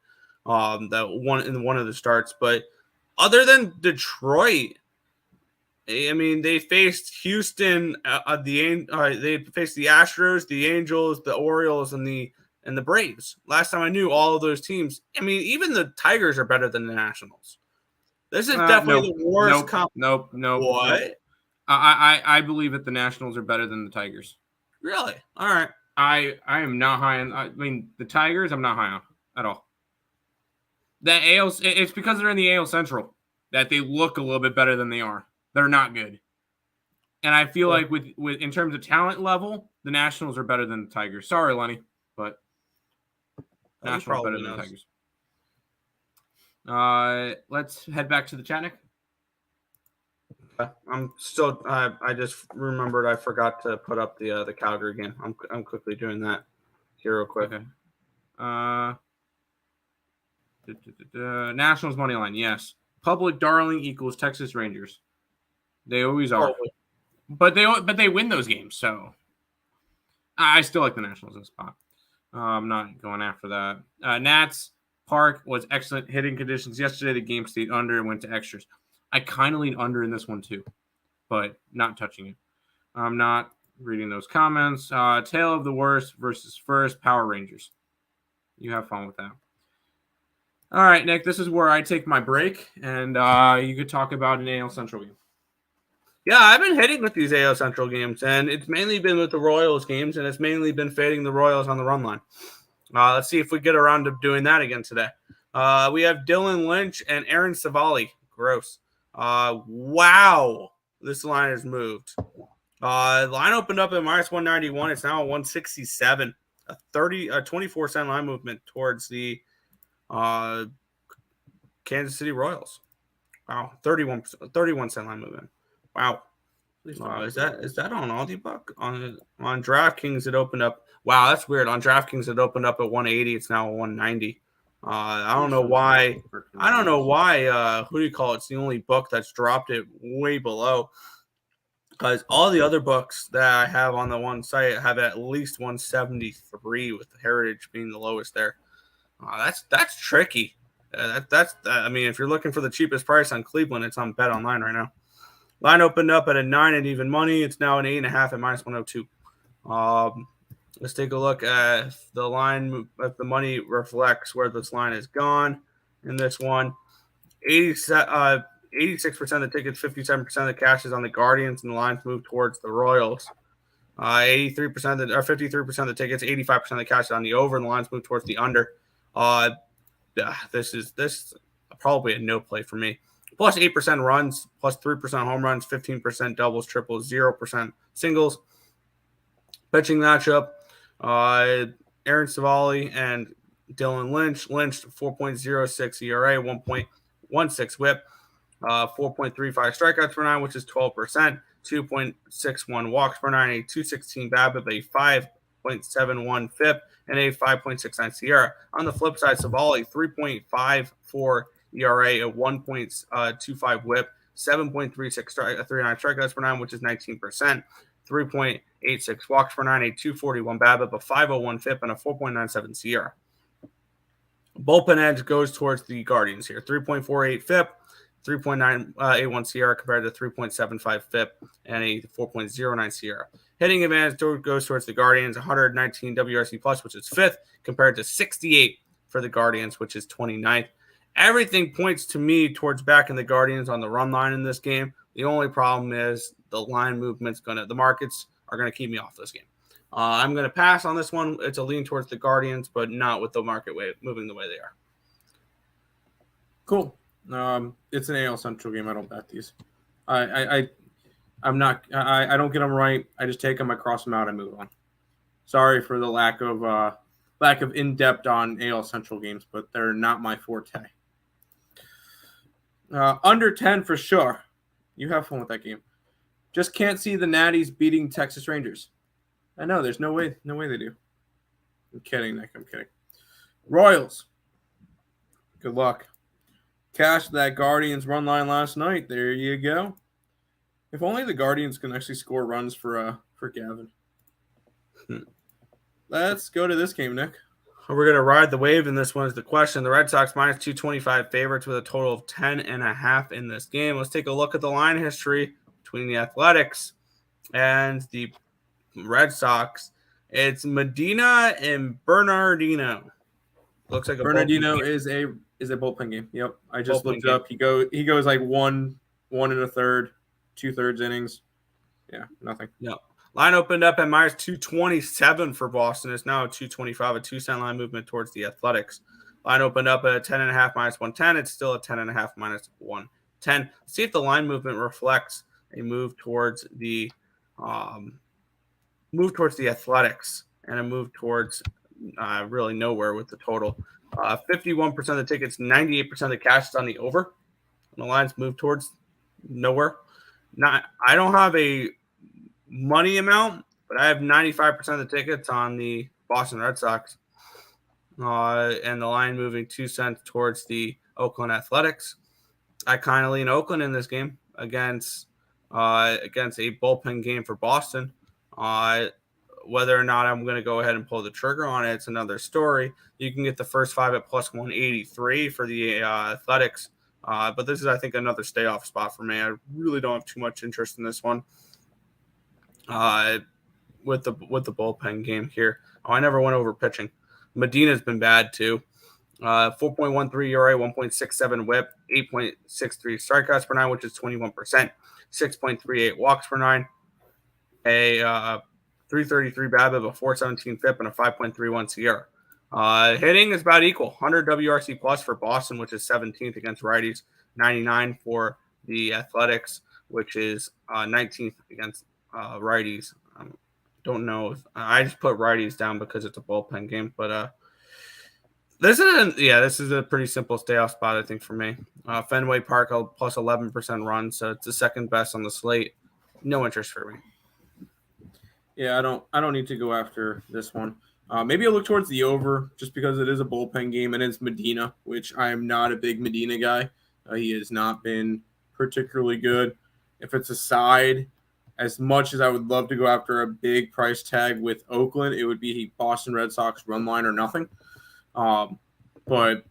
that one of the starts. But other than Detroit, I mean, they faced Houston, they faced the Astros, the Angels, the Orioles, and the Braves. Last time I knew all of those teams. I mean, even the Tigers are better than the Nationals. This is definitely the worst. Nope. What? Nope. I believe that the Nationals are better than the Tigers. Really? All right. I am not high on. I mean, the Tigers, I'm not high on at all. It's because they're in the AL Central that they look a little bit better than they are. They're not good, and I feel like with in terms of talent level, the Nationals are better than the Tigers. Sorry, Lenny, but Nationals better than the Tigers. Let's head back to the chat, Nick. I'm still. I just remembered I forgot to put up the Calgary game. I'm quickly doing that here real quick. Okay. Nationals money line, yes. Public darling equals Texas Rangers. They always are, but they win those games. So I still like the Nationals in the spot. I'm not going after that. Nats Park was excellent hitting conditions yesterday. The game stayed under and went to extras. I kind of lean under in this one too, but not touching it. I'm not reading those comments. Tale of the worst versus first Power Rangers. You have fun with that. All right, Nick, this is where I take my break, and you could talk about an AL Central game. Yeah, I've been hitting with these AL Central games, and it's mainly been with the Royals games, and it's mainly been fading the Royals on the run line. Let's see if we get around to doing that again today. We have Dylan Lynch and Aaron Savali. Gross. Wow. This line has moved. The line opened up at minus 191. It's now at 167. A 24-cent line movement towards the Kansas City Royals. Wow. 31-cent line movement. Wow. Is that on AudioBook? On DraftKings, it opened up. Wow, that's weird. On DraftKings, it opened up at 180. It's now 190. I don't know why. Who do you call it? It's the only book that's dropped it way below. Because all the other books that I have on the one site have at least 173, with Heritage being the lowest there. That's tricky. I mean, if you're looking for the cheapest price on Cleveland, it's on Bet Online right now. Line opened up at a 9 at even money. It's now an 8.5 at -102. Let's take a look at the line. If the money reflects where this line has gone in this one, 86% of the tickets, 57% of the cash is on the Guardians, and the lines move towards the Royals. 53% of the, or 53% of the tickets, 85% of the cash is on the over, and the lines move towards the under. This is probably a no play for me. Plus 8% runs, plus 3% home runs, 15% doubles, triples, 0% singles. Pitching matchup, Aaron Savali and Dylan Lynch. Lynch 4.06 ERA, 1.16 WHIP, 4.35 strikeouts per 9, which is 12%, 2.61 walks per 9, a 2.16 BABIP, a 5.71 FIP, and a 5.69 SIERA. On the flip side, Savali 3.54 ERA, a 1.25 WHIP, 7.39 strikeouts per 9, which is 19%, 3.86 walks per 9, a 2.41 BABIP, a 5.01 FIP, and a 4.97 SIERA. Bullpen edge goes towards the Guardians here. 3.48 FIP, 3.981 SIERA compared to 3.75 FIP and a 4.09 SIERA. Hitting advantage goes towards the Guardians, 119 WRC plus, which is 5th, compared to 68 for the Guardians, which is 29th. Everything points to me towards backing the Guardians on the run line in this game. The only problem is the line movement's the markets are going to keep me off this game. I'm going to pass on this one. It's a lean towards the Guardians, but not with the market moving the way they are. Cool. It's an AL Central game. I don't bet these. I don't get them right. I just take them, I cross them out, and move on. Sorry for the lack of in-depth on AL Central games, but they're not my forte. Under 10 for sure. You have fun with that game. Just can't see the Natties beating Texas Rangers. I know, there's no way they do. I'm kidding, Nick. I'm kidding. Royals. Good luck. Cashed that Guardians run line last night. There you go. If only the Guardians can actually score runs for Gavin. Let's go to this game, Nick. We're going to ride the wave in this one is the question. The Red Sox -225 favorites with a total of 10.5 in this game. Let's take a look at the line history between the Athletics and the Red Sox. It's Medina and Bernardino. Looks like Bernardino is a bullpen game. Yep, I just looked it up. He goes like one and a third, 2/3 innings. Yeah, nothing. No. Line opened up at -227 for Boston. It's now a 225, a 2-cent line movement towards the Athletics. Line opened up at a 10.5 -110. It's still a 10.5 -110. See if the line movement reflects a move towards the Athletics and a move towards really nowhere with the total. 51% of the tickets, 98% of the cash is on the over. And the lines move towards nowhere. I don't have a money amount, but I have 95% of the tickets on the Boston Red Sox. And the line moving 2 cents towards the Oakland Athletics. I kind of lean Oakland in this game against a bullpen game for Boston. Whether or not I'm going to go ahead and pull the trigger on it, it's another story. You can get the first 5 at +183 for the Athletics. But this is, I think, another stay-off spot for me. I really don't have too much interest in this one with the bullpen game here. I never went over pitching. Medina's been bad, too. 4.13 ERA, 1.67 WHIP, 8.63 strikeouts per 9, which is 21%, 6.38 walks per 9, a 3.33 BABIP, a 4.17 FIP, and a 5.31 SIERA. Hitting is about equal. 100 WRC plus for Boston, which is 17th against righties. 99 for the Athletics, which is 19th against righties. Don't know. I just put righties down because it's a bullpen game. But this is a pretty simple stay-off spot, I think, for me. Fenway Park, plus 11% run, so it's the second best on the slate. No interest for me. Yeah, I don't need to go after this one. Maybe I'll look towards the over just because it is a bullpen game and it's Medina, which I am not a big Medina guy. He has not been particularly good. If it's a side, as much as I would love to go after a big price tag with Oakland, it would be Boston Red Sox run line or nothing. But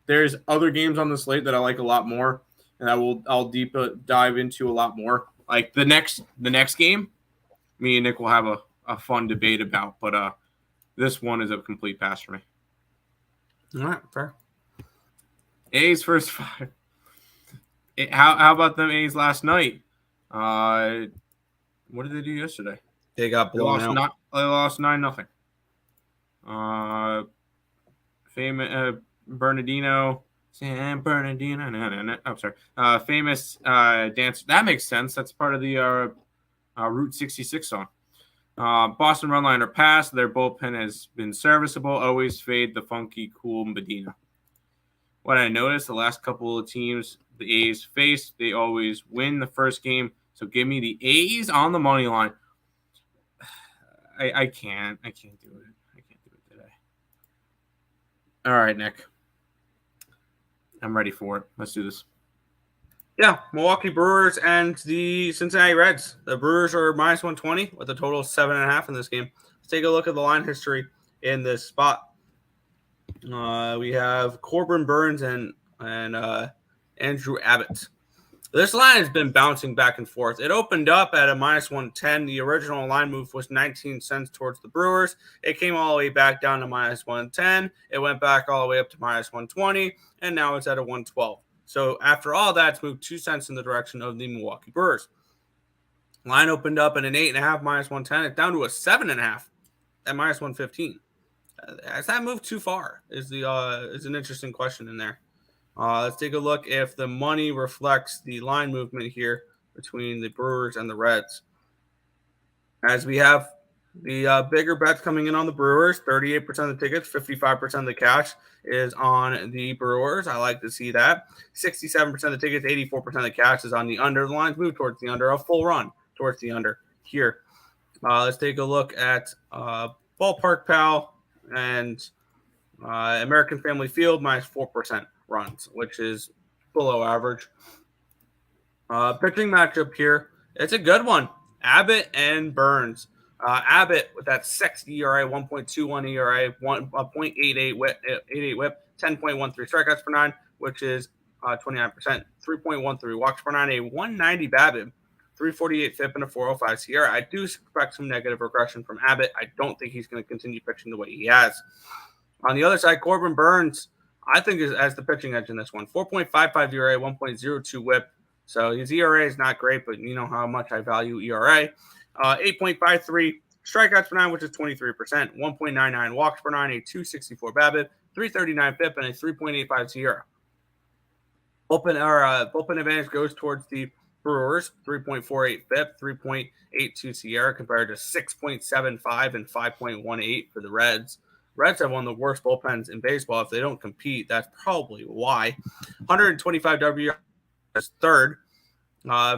there's other games on the slate that I like a lot more, and I'll deep dive into a lot more. Like the next game, me and Nick will have a fun debate about, but this one is a complete pass for me. All right, fair. A's first 5. How about them A's last night? What did they do yesterday? They got blown out. They lost 9-0. Famous Bernardino, San Bernardino. No. I'm sorry. Famous dance. That makes sense. That's part of the Route 66 song. Boston run liner pass. Their bullpen has been serviceable. Always fade the funky, cool Medina. What I noticed, the last couple of teams the A's faced, they always win the first game. So give me the A's on the money line. I can't do it. I can't do it today. All right, Nick. I'm ready for it. Let's do this. Yeah, Milwaukee Brewers and the Cincinnati Reds. The Brewers are minus 120 with a total of 7.5 in this game. Let's take a look at the line history in this spot. We have Corbin Burns and Andrew Abbott. This line has been bouncing back and forth. It opened up at a minus 110. The original line move was 19 cents towards the Brewers. It came all the way back down to minus 110. It went back all the way up to minus 120, and now it's at a 112. So after all that, it's moved 2 cents in the direction of the Milwaukee Brewers. Line opened up at an 8.5 minus 110. It's down to a 7.5 at minus 115. Has that moved too far? Is an interesting question in there. Let's take a look if the money reflects the line movement here between the Brewers and the Reds. As we have the bigger bets coming in on the Brewers, 38% of the tickets, 55% of the cash is on the Brewers. I like to see that. 67% of the tickets, 84% of the cash is on the under. The lines move towards the under, a full run towards the under here. Let's take a look at Ballpark Pal and American Family Field, minus 4% runs, which is below average. Pitching matchup here, it's a good one. Abbott and Burns. Abbott with that sexy ERA, 1.21 ERA, 0.88 whip, 10.13 strikeouts per 9, which is 29%, 3.13 walks per 9, a 190 BABIP, 348 FIP, and a 405 SIERA. I do expect some negative regression from Abbott. I don't think he's going to continue pitching the way he has. On the other side, Corbin Burns, I think, has the pitching edge in this one. 4.55 ERA, 1.02 whip. So his ERA is not great, but you know how much I value ERA. 8.53 strikeouts per 9, which is 23%. 1.99 walks per 9, a 264 BABIP, 339 FIP, and a 3.85 SIERA. Bullpen advantage goes towards the Brewers, 3.48 FIP, 3.82 SIERA, compared to 6.75 and 5.18 for the Reds. Reds have one of the worst bullpens in baseball. If they don't compete, that's probably why. 125 WR is third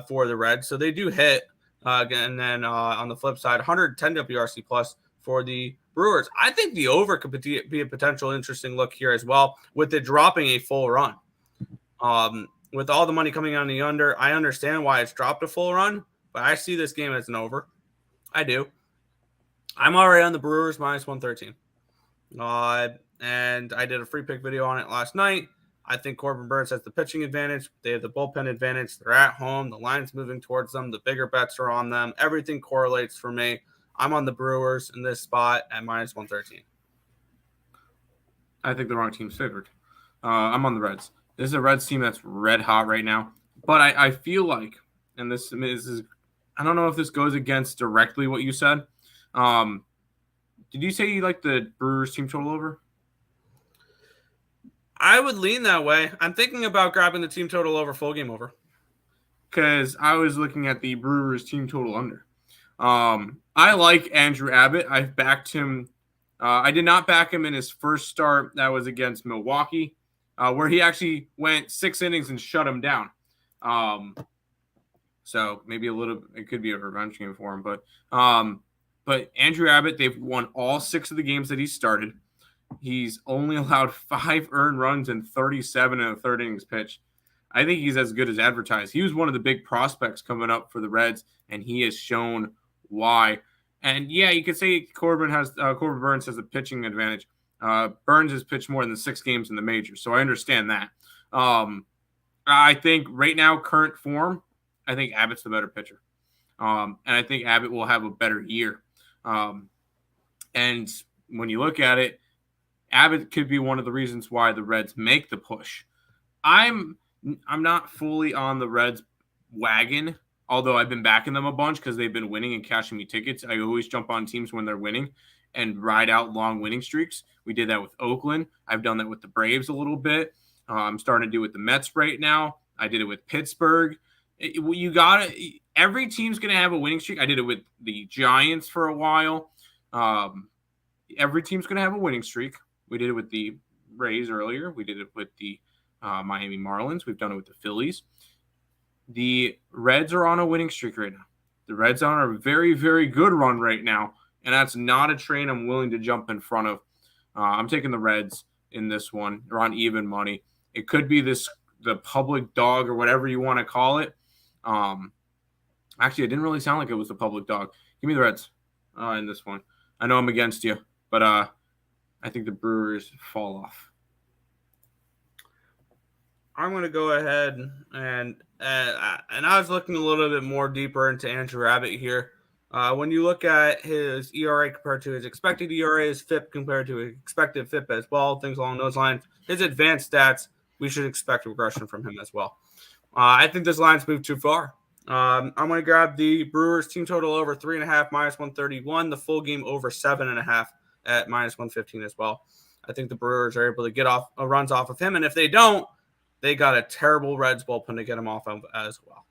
for the Reds, so they do hit. And then on the flip side, 110 WRC plus for the Brewers. I think the over could be a potential interesting look here as well, with it dropping a full run. With all the money coming on the under, I understand why it's dropped a full run, but I see this game as an over. I do. I'm already on the Brewers minus 113. And I did a free pick video on it last night. I think Corbin Burns has the pitching advantage. They have the bullpen advantage. They're at home. The line's moving towards them. The bigger bets are on them. Everything correlates for me. I'm on the Brewers in this spot at minus 113. I think the wrong team's favored. I'm on the Reds. This is a Reds team that's red hot right now. But I feel like, and this is, I don't know if this goes against directly what you said. Did you say you like the Brewers team total over? I would lean that way. I'm thinking about grabbing the team total over, full game over. Because I was looking at the Brewers team total under. I like Andrew Abbott. I've backed him. I did not back him in his first start. That was against Milwaukee, where he actually went 6 innings and shut him down. So maybe it could be a revenge game for him. But Andrew Abbott, they've won all 6 of the games that he started. He's only allowed 5 earned runs and 37 in the third innings pitch. I think he's as good as advertised. He was one of the big prospects coming up for the Reds, and he has shown why. And yeah, you could say Corbin Burns has a pitching advantage. Burns has pitched more than 6 games in the majors, so I understand that. I think right now, current form, I think Abbott's the better pitcher. And I think Abbott will have a better year. And when you look at it, Abbott could be one of the reasons why the Reds make the push. I'm not fully on the Reds wagon, although I've been backing them a bunch because they've been winning and cashing me tickets. I always jump on teams when they're winning and ride out long winning streaks. We did that with Oakland. I've done that with the Braves a little bit. I'm starting to do it with the Mets right now. I did it with Pittsburgh. Every team's going to have a winning streak. I did it with the Giants for a while. Every team's going to have a winning streak. We did it with the Rays earlier. We did it with the Miami Marlins. We've done it with the Phillies. The Reds are on a winning streak right now. The Reds are on a very, very good run right now, and that's not a train I'm willing to jump in front of. I'm taking the Reds in this one. They're on even money. It could be the public dog or whatever you want to call it. Actually, it didn't really sound like it was the public dog. Give me the Reds in this one. I know I'm against you, but I think the Brewers fall off. I'm going to go ahead and I was looking a little bit more deeper into Andrew Abbott here. When you look at his ERA compared to his expected ERA, his FIP compared to his expected FIP as well, things along those lines, his advanced stats, we should expect regression from him as well. I think this line's moved too far. I'm going to grab the Brewers team total over 3.5 minus 131, the full game over 7.5 at minus 115 as well. I think the Brewers are able to get off runs off of him, and if they don't, they got a terrible Reds bullpen to get him off of as well.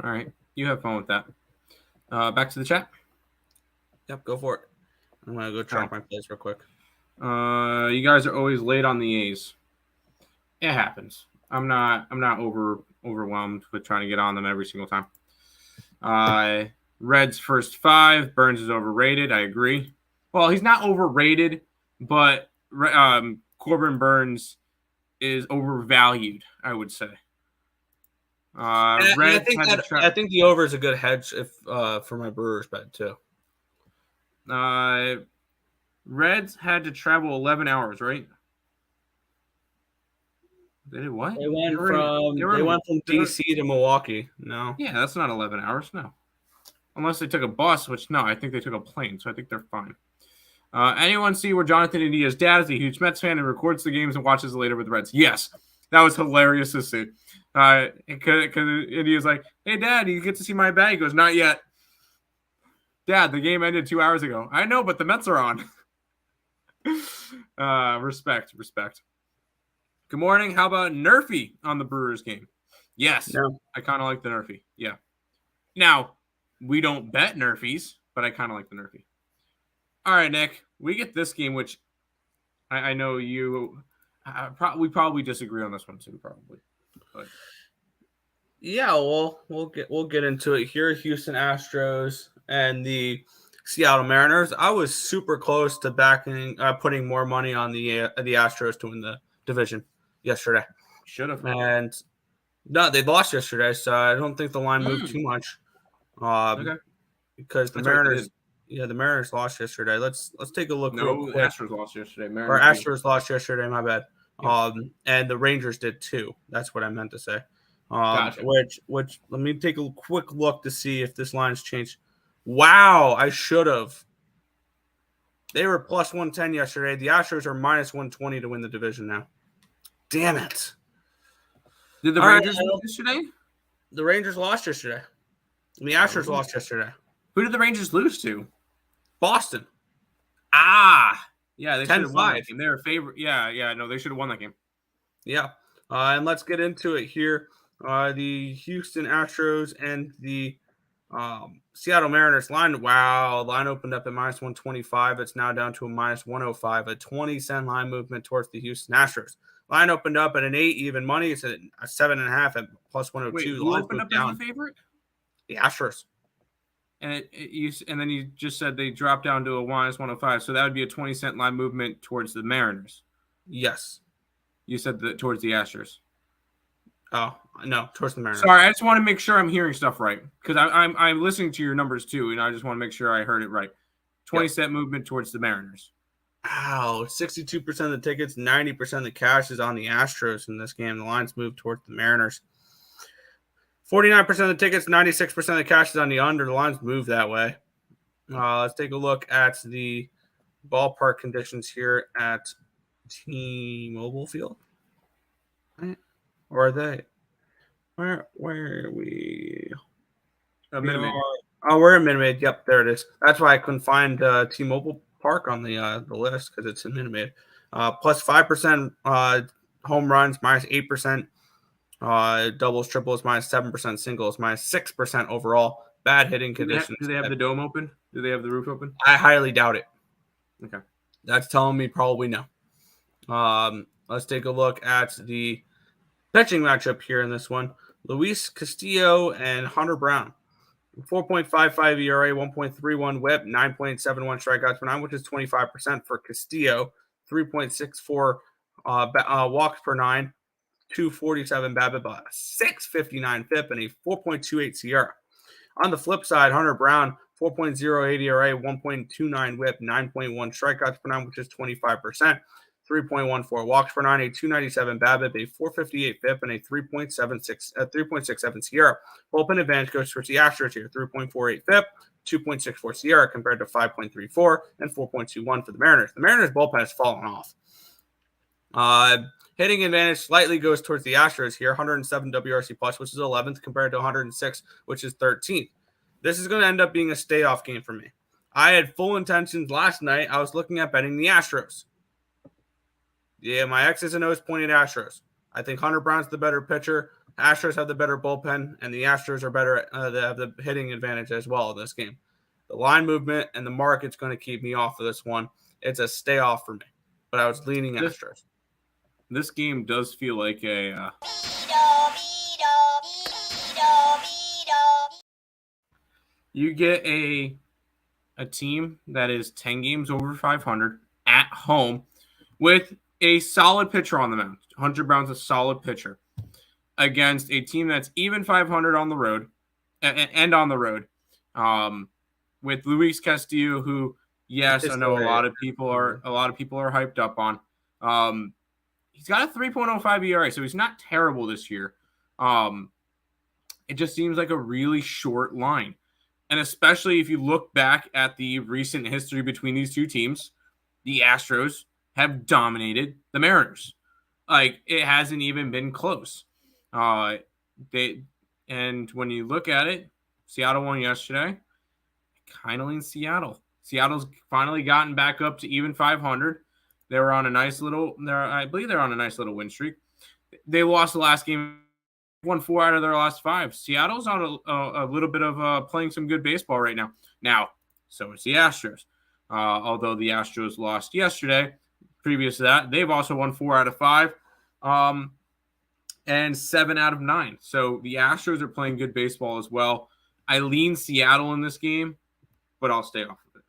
All right, you have fun with that. Back to the chat. Yep, go for it. I'm going to go track my plays real quick. You guys are always late on the A's. It happens. I'm not overwhelmed with trying to get on them every single time. Reds first 5. Burns is overrated. I agree. Well, he's not overrated, but Corbin Burns is overvalued, I would say. I think the over is a good hedge for my Brewers bet too. Reds had to travel 11 hours, right? They did what? They went from DC to Milwaukee. No. Yeah, that's not 11 hours. No. Unless they took a bus, which no, I think they took a plane, so I think they're fine. Anyone see where Jonathan India's dad is a huge Mets fan and records the games and watches it later with the Reds? Yes. That was hilarious to see. Because India's like, hey, Dad, you get to see my bag? He goes, not yet. Dad, the game ended 2 hours ago. I know, but the Mets are on. Respect. Good morning. How about Nerfy on the Brewers game? Yes. No. I kind of like the Nerfy. Yeah. Now, we don't bet Nerfies, but I kind of like the Nerfy. All right, Nick. We get this game, which I know you we probably disagree on this one too, probably. But. Yeah, well, we'll get into it here. Houston Astros and the Seattle Mariners. I was super close to putting more money on the Astros to win the division yesterday. Should have. And no, they lost yesterday, so I don't think the line moved too much. Okay. Because the Mariners lost yesterday. Let's take a look. No, the Astros lost yesterday. Astros lost yesterday. My bad. Yeah. And the Rangers did too. That's what I meant to say. Gotcha. Which let me take a quick look to see if this line's changed. Wow, I should have. They were plus 110 yesterday. The Astros are minus 120 to win the division now. Damn it. Did the Rangers lose yesterday? The Rangers lost yesterday. And the Astros lost yesterday. Who did the Rangers lose to? Boston. Yeah, they should have won that game. They were favorite. Yeah, no, they should have won that game. Yeah. And let's get into it here. The Houston Astros and the Seattle Mariners line. Wow, line opened up at minus 125. It's now down to a minus 105. A 20-cent line movement towards the Houston Astros. Line opened up at an 8 even money. It's at a 7.5 at plus 102. Wait, who opened up as the favorite? The Astros. And then you just said they dropped down to a minus 105. So that would be a 20-cent line movement towards the Mariners. Yes. You said towards the Astros. Oh, no, towards the Mariners. Sorry, I just want to make sure I'm hearing stuff right. Because I'm listening to your numbers too, and I just want to make sure I heard it right. 20-cent movement towards the Mariners. Ow, 62% of the tickets, 90% of the cash is on the Astros in this game. The lines move towards the Mariners. 49% of the tickets, 96% of the cash is on the under. The lines move that way. Let's take a look at the ballpark conditions here at T-Mobile Field. Or are they? Where are we? Minute Maid. Oh, we're in Minute Maid. Yep, there it is. That's why I couldn't find T-Mobile Park on the list, because it's in Minute Maid. Plus 5% home runs, minus 8%. Doubles, triples, minus 7%. Singles, minus 6% overall. Bad hitting conditions. Do they have the dome open? Do they have the roof open? I highly doubt it. Okay. That's telling me probably no. Let's take a look at the pitching matchup here in this one. Luis Castillo and Hunter Brown. 4.55 ERA, 1.31 whip, 9.71 strikeouts per nine, which is 25% for Castillo. 3.64 walks per nine, 247 BABIP, 659 FIP, and a 4.28 SIERA. On the flip side, Hunter Brown, 4.08 ERA, 1.29 whip, 9.1 strikeouts per nine, which is 25%. 3.14 walks per nine, a 297 BABIP, a 458 FIP, and a 3.67 SIERA. Bullpen advantage goes towards the Astros here. 3.48 FIP, 2.64 SIERA compared to 5.34 and 4.21 for the Mariners. The Mariners bullpen has fallen off. Hitting advantage slightly goes towards the Astros here. 107 WRC plus, which is 11th compared to 106, which is 13th. This is going to end up being a stay-off game for me. I had full intentions last night. I was looking at betting the Astros. Yeah, my X's and O's pointed Astros. I think Hunter Brown's the better pitcher. Astros have the better bullpen, and the Astros are better. They have the hitting advantage as well in this game. The line movement and the market's going to keep me off of this one. It's a stay off for me, but I was leaning Astros. This game does feel like a you get a team that is 10 games over 500 at home with a solid pitcher on the mound. Hunter Brown's a solid pitcher against a team that's even 500 on the road and on the road with Luis Castillo, who, yes, I know a lot of people are hyped up on. He's got a 3.05 ERA, so he's not terrible this year. It just seems like a really short line. And especially if you look back at the recent history between these two teams, the Astros have dominated the Mariners. Like, it hasn't even been close. And when you look at it, Seattle won yesterday. Kind of lean Seattle. Seattle's finally gotten back up to even 500. They were on a nice little. I believe they're on a nice little win streak. They lost the last game, won 4 out of their last 5. Seattle's on a little bit of playing some good baseball right now. Now, so is the Astros. Although the Astros lost yesterday. Previous to that, they've also won 4 out of 5 and 7 out of 9. So the Astros are playing good baseball as well. I lean Seattle in this game, but I'll stay off of it.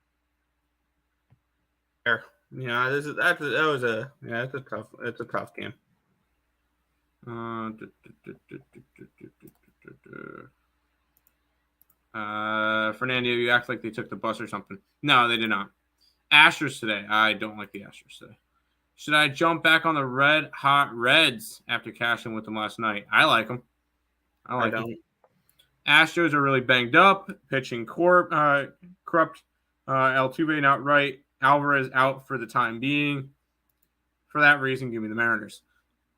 Fair. Yeah, it's a tough game. Fernando, you act like they took the bus or something. No, they did not. Astros today. I don't like the Astros today. Should I jump back on the red hot Reds after cashing with them last night? I like them. I like them. Astros are really banged up. Pitching corrupt. Altuve not right. Alvarez out for the time being. For that reason, give me the Mariners.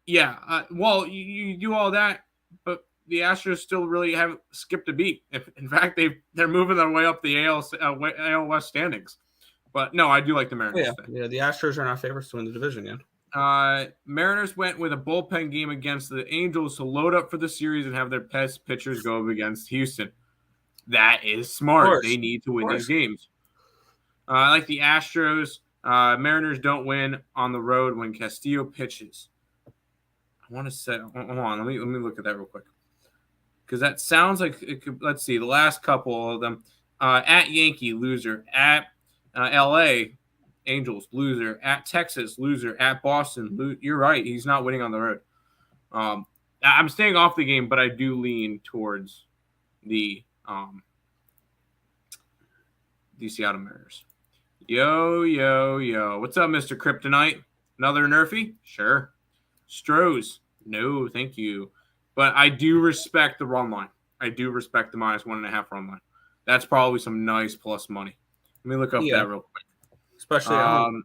Yeah, well, you do all that, but the Astros still really haven't skipped a beat. In fact, they're moving their way up the AL West standings. But no, I do like the Mariners. Yeah, the Astros are not favorites to win the division again. Mariners went with a bullpen game against the Angels to load up for the series and have their best pitchers go up against Houston. That is smart. They need to win these games. I like the Astros. Mariners don't win on the road when Castillo pitches. I want to say, hold on, let me look at that real quick. Because that sounds like it could. Let's see, the last couple of them. At Yankee, loser. At LA, Angels, loser. At Texas, loser. At Boston, you're right. He's not winning on the road. I'm staying off the game, but I do lean towards the Seattle Mariners. Yo. What's up, Mr. Kryptonite? Another Nerfy? Sure. Strohs? No, thank you. But I do respect the run line. I do respect the -1.5 run line. That's probably some nice plus money. Let me look up that real quick. Especially at home.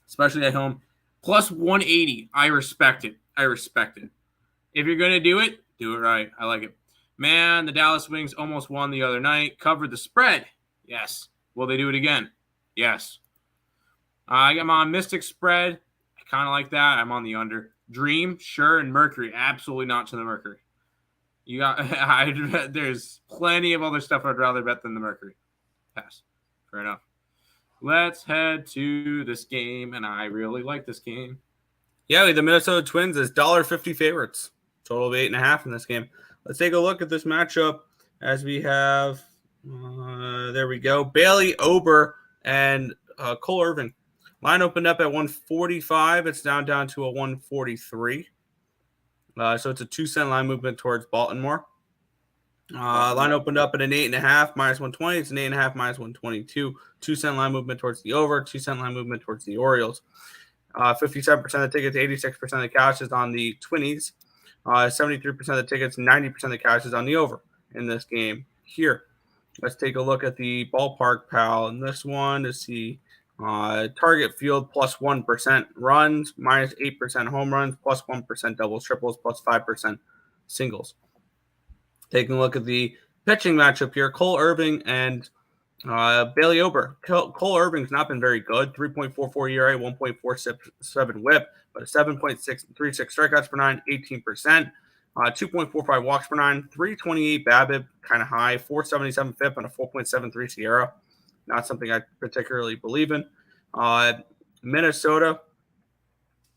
Especially at home. Plus 180. I respect it. If you're going to do it right. I like it. Man, the Dallas Wings almost won the other night. Covered the spread. Yes. Will they do it again? Yes. I'm on Mystic spread. I kind of like that. I'm on the under. Dream, sure, and Mercury. Absolutely not to the Mercury. There's plenty of other stuff I'd rather bet than the Mercury. Pass. Fair enough. Let's head to this game, and I really like this game. Yeah, the Minnesota Twins is $1.50 favorites. Total of 8.5 in this game. Let's take a look at this matchup as we have, there we go, Bailey Ober and Cole Irving. Line opened up at 145. It's down to a 143. So it's a 2-cent line movement towards Baltimore. Line opened up at an 8.5, -120. It's an 8.5, -122. 2-cent line movement towards the over. 2-cent line movement towards the Orioles. 57% of the tickets, 86% of the cash is on the Twinnies. 73% of the tickets, 90% of the cash is on the over in this game here. Let's take a look at the ballpark pal in this one to see target field plus 1% runs, -8% home runs, plus 1% doubles, triples, plus 5% singles. Taking a look at the pitching matchup here, Cole Irving and Bailey Ober. Cole Irving's not been very good. 3.44 ERA, 1.47 WHIP, but a 7.36 strikeouts per nine, 18%. 2.45 walks per nine, 328 BABIP, kind of high, 477 FIP, and a 4.73 SIERA. Not something I particularly believe in. Minnesota,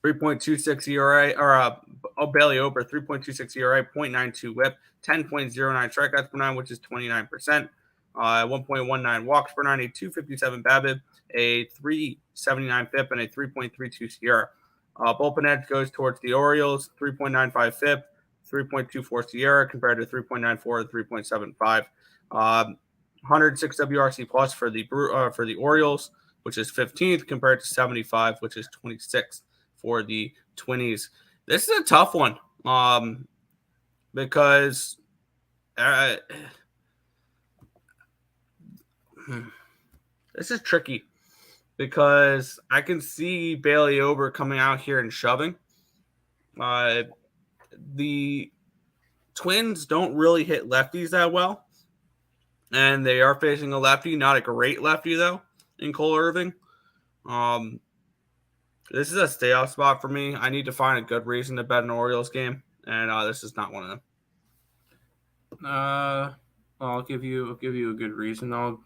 3.26 ERA, or Bailey Ober, 3.26 ERA, 0.92 WHIP, 10.09 strikeouts per nine, which is 29%. 1.19 walks per nine, a 257 BABIP, a 379 FIP, and a 3.32 SIERA. Bullpen edge goes towards the Orioles, 3.95 FIP, 3.24 SIERA compared to 3.94 and 3.75. 106 WRC plus for the Orioles, which is 15th, compared to 75, which is 26th for the Twinnies. This is a tough one because this is tricky because I can see Bailey Ober coming out here and shoving. The Twins don't really hit lefties that well, and they are facing a lefty, not a great lefty though, in Cole Irving. This is a stay-off spot for me. I need to find a good reason to bet an Orioles game, and this is not one of them. I'll give you a good reason though.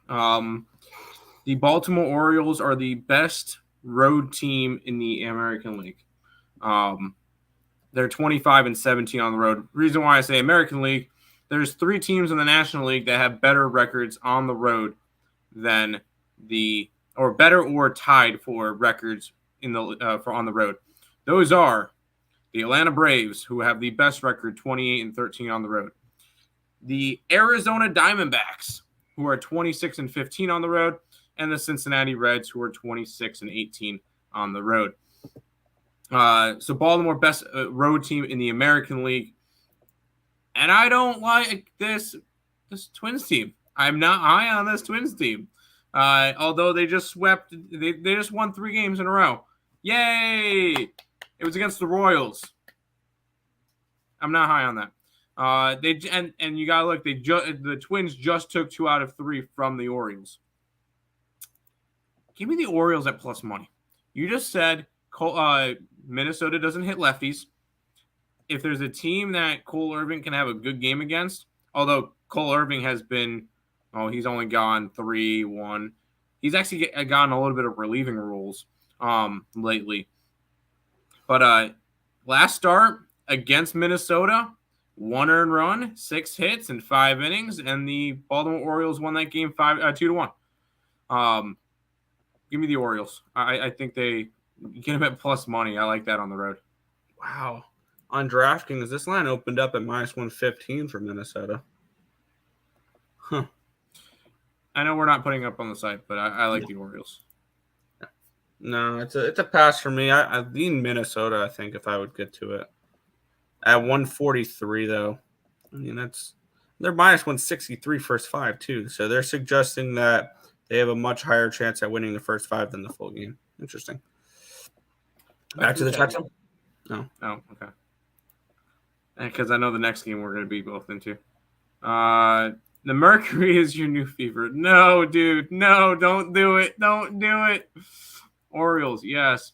The Baltimore Orioles are the best road team in the American League. They're 25-17 on the road. Reason why I say American League, there's 3 teams in the National League that have better records on the road than better or tied for records in the on the road. Those are the Atlanta Braves, who have the best record, 28-13 on the road. The Arizona Diamondbacks, who are 26-15 on the road, and the Cincinnati Reds, who are 26-18 on the road. So Baltimore, best road team in the American League. And I don't like this Twins team. I'm not high on this Twins team. Although they just swept, they just won 3 games in a row. Yay! It was against the Royals. I'm not high on that. You gotta look. The Twins just took 2 out of 3 from the Orioles. Give me the Orioles at plus money. You just said Minnesota doesn't hit lefties. If there's a team that Cole Irving can have a good game against, although Cole Irving has been, he's only gone 3-1. He's actually gotten a little bit of relieving roles lately. But last start against Minnesota, 1 earned run, 6 hits in 5 innings, and the Baltimore Orioles won that game 2-1. Give me the Orioles. I think they get them at plus money. I like that on the road. Wow. On DraftKings, this line opened up at -115 for Minnesota. Huh. I know we're not putting up on the site, but I like the Orioles. No, it's a pass for me. I lean Minnesota, I think, if I would get to it. At 143, though. I mean, they're minus 163 first 5, too. So they're suggesting that they have a much higher chance at winning the first 5 than the full game. Interesting. Back to the chat. No. Oh, okay. Because I know the next game we're going to be both into. The Mercury is your new favorite. No, dude. No, don't do it. Don't do it. Orioles, yes.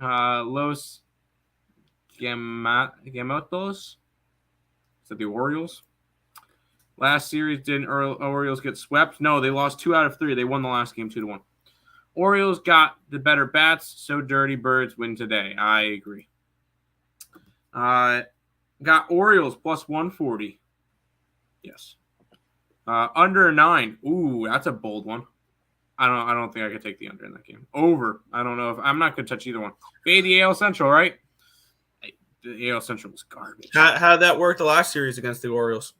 Los Gamotos. Is that the Orioles? Last series, didn't Orioles get swept? No, they lost 2 out of 3. They won the last game 2-1. Orioles got the better bats, so Dirty Birds win today. I agree. Got Orioles plus 140. Yes. Under 9. Ooh, that's a bold one. I don't think I could take the under in that game. Over. I don't know if I'm not gonna touch either one. Fade the AL Central, right? The AL Central was garbage. How'd that work the last series against the Orioles?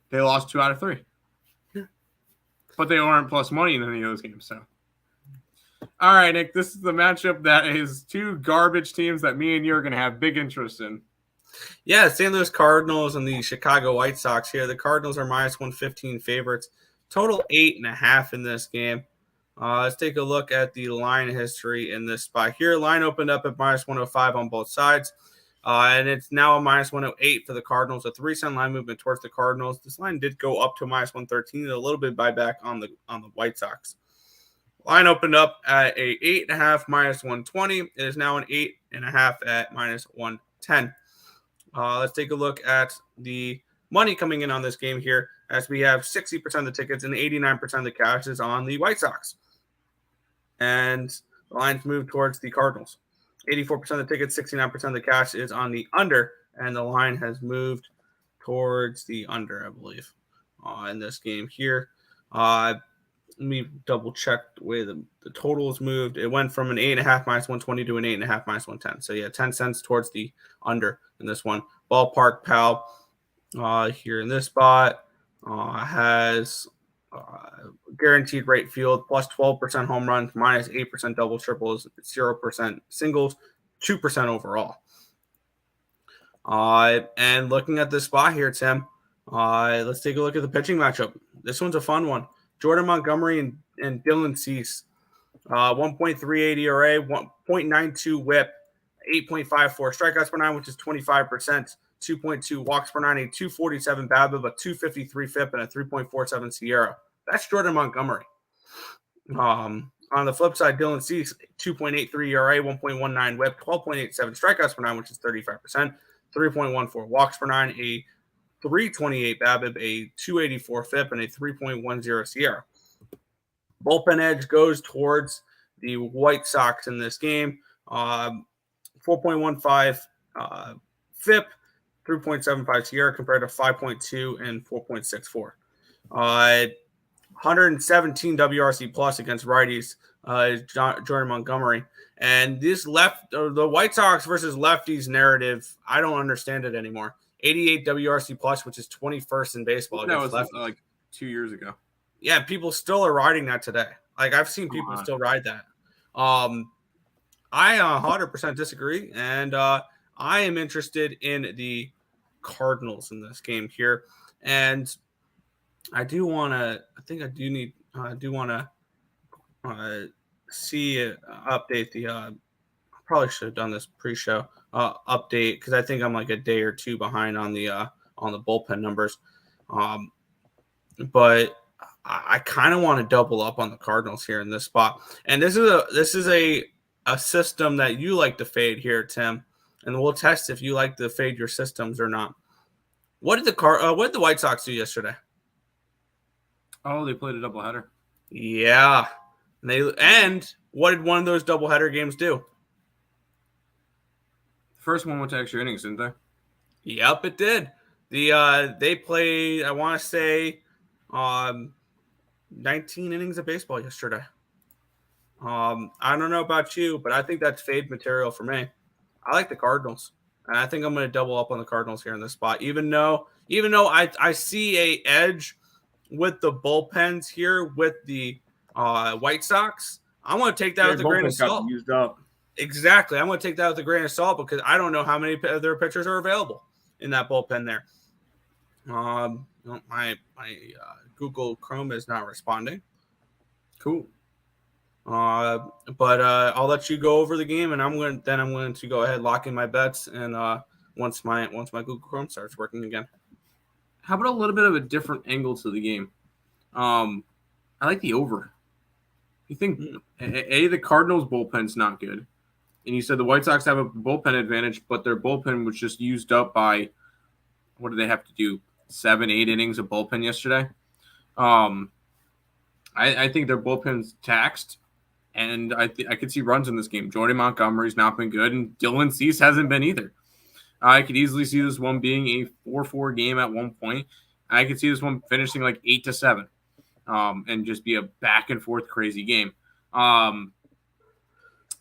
They lost 2 out of 3. Yeah. But they aren't plus money in any of those games, so. All right, Nick, this is the matchup that is 2 garbage teams that me and you are going to have big interest in. Yeah, St. Louis Cardinals and the Chicago White Sox here. The Cardinals are minus 115 favorites. Total 8.5 in this game. Let's take a look at the line history in this spot here. Line opened up at minus 105 on both sides. And it's now a minus 108 for the Cardinals. A 3-cent line movement towards the Cardinals. This line did go up to minus 113. A little bit buyback on the White Sox. Line opened up at a 8.5 minus 120. It is now an 8.5 at minus 110. Let's take a look at the money coming in on this game here, as we have 60% of the tickets and 89% of the cash is on the White Sox. And the lines move towards the Cardinals. 84% of the tickets, 69% of the cash is on the under, and the line has moved towards the under, I believe, in this game here. Let me double check the way the totals moved. It went from an 8.5 minus 120 to an 8.5 minus 110. So, yeah, 10 cents towards the under in this one. Ballpark Pal here in this spot has guaranteed rate field plus 12% home runs, minus 8% double triples, 0% singles, 2% overall. And looking at this spot here, Tim, let's take a look at the pitching matchup. This one's a fun one. Jordan Montgomery and Dylan Cease. 1.38 ERA, 1.92 whip, 8.54 strikeouts per 9, which is 25%, 2.2 walks per 9, a 247 BABIP, a 253 FIP, and a 3.47 SIERA. That's Jordan Montgomery. On the flip side, Dylan Cease, 2.83 ERA, 1.19 whip, 12.87 strikeouts per 9, which is 35%, 3.14 walks per 9, a 328 BABIP, a 284 FIP, and a 3.10 SIERA. Bullpen edge goes towards the White Sox in this game. 4.15 FIP, 3.75 SIERA compared to 5.2 and 4.64. 117 WRC plus against righties, Jordan Montgomery. And this the White Sox versus lefties narrative, I don't understand it anymore. 88 WRC plus, which is 21st in baseball. That was like 2 years ago. Yeah, people still are riding that today. Like, I've seen people still ride that. I 100% disagree, and I am interested in the Cardinals in this game here. And I do want to update the probably should have done this pre-show update, because I think I'm like a day or two behind on the bullpen numbers. But I kind of want to double up on the Cardinals here in this spot. And this is a system that you like to fade here, Tim. And we'll test if you like to fade your systems or not. What did the White Sox do yesterday? Oh, they played a doubleheader. Yeah. And what did one of those doubleheader games do? The first one went to extra innings, didn't they? Yep, it did. They played, I want to say, 19 innings of baseball yesterday. I don't know about you, but I think that's fade material for me. I like the Cardinals, and I think I'm going to double up on the Cardinals here in this spot. Even though I see a edge with the bullpens here with the White Sox, I want to take that with a grain of salt. Used up. Exactly. I'm going to take that with a grain of salt because I don't know how many of their pitchers are available in that bullpen there. My Google Chrome is not responding. Cool. But I'll let you go over the game, and I'm going to go ahead lock in my bets, and once my Google Chrome starts working again. How about a little bit of a different angle to the game? I like the over. You think the Cardinals bullpen's not good, and you said the White Sox have a bullpen advantage, but their bullpen was just used up by what do they have to do? 7-8 innings of bullpen yesterday. I think their bullpen's taxed, and I could see runs in this game. Jordan Montgomery's not been good, and Dylan Cease hasn't been either. I could easily see this one being a 4-4 game at one point. I could see this one finishing like 8-7, and just be a back and forth crazy game. I'm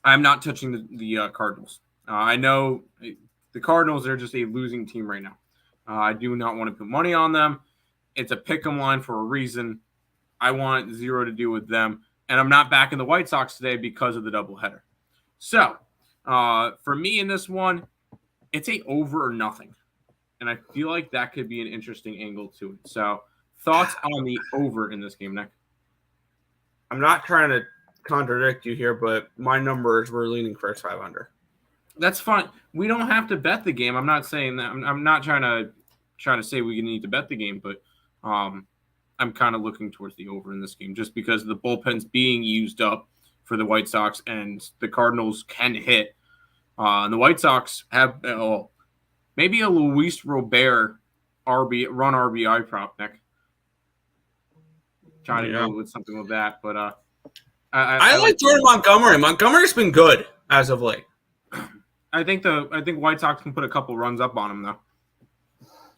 not touching the Cardinals. I know the Cardinals are just a losing team right now. I do not want to put money on them. It's a pick 'em line for a reason. I want zero to do with them, and I'm not backing the White Sox today because of the doubleheader. So, for me in this one, it's a over or nothing, and I feel like that could be an interesting angle to it. So, thoughts on the over in this game, Nick? I'm not trying to contradict you here, but my numbers were leaning first 500. That's fine. We don't have to bet the game. I'm not saying that. I'm not trying to say we need to bet the game, but I'm kind of looking towards the over in this game just because the bullpen's being used up for the White Sox and the Cardinals can hit. And the White Sox have maybe a Luis Robert RBI prop, Nick. Trying to go with something with that, but I like Jordan Montgomery. Montgomery's been good as of late. I think White Sox can put a couple runs up on him though.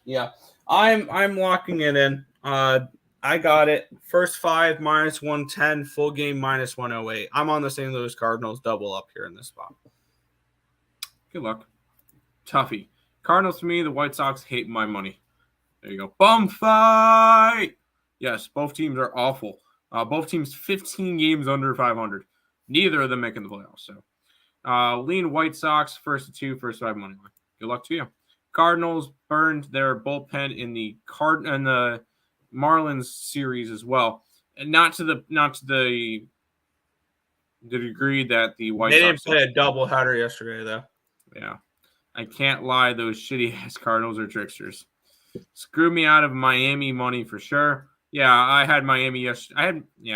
Yeah, I'm locking it in. I got it. First 5 -110, full game -108. I'm on the St. Louis Cardinals double up here in this spot. Good luck. Toughie. Cardinals to me, the White Sox hate my money. There you go. Bum fight. Yes, both teams are awful. Both teams 15 games under 500. Neither of them making the playoffs. So lean White Sox first to 2, first 5 money line. Good luck to you. Cardinals burned their bullpen in the Marlins series as well, and not to the degree that the White Sox. They didn't play a doubleheader yesterday, though. Yeah, I can't lie; those shitty ass Cardinals are tricksters. Screw me out of Miami money for sure. Yeah, I had Miami yesterday. I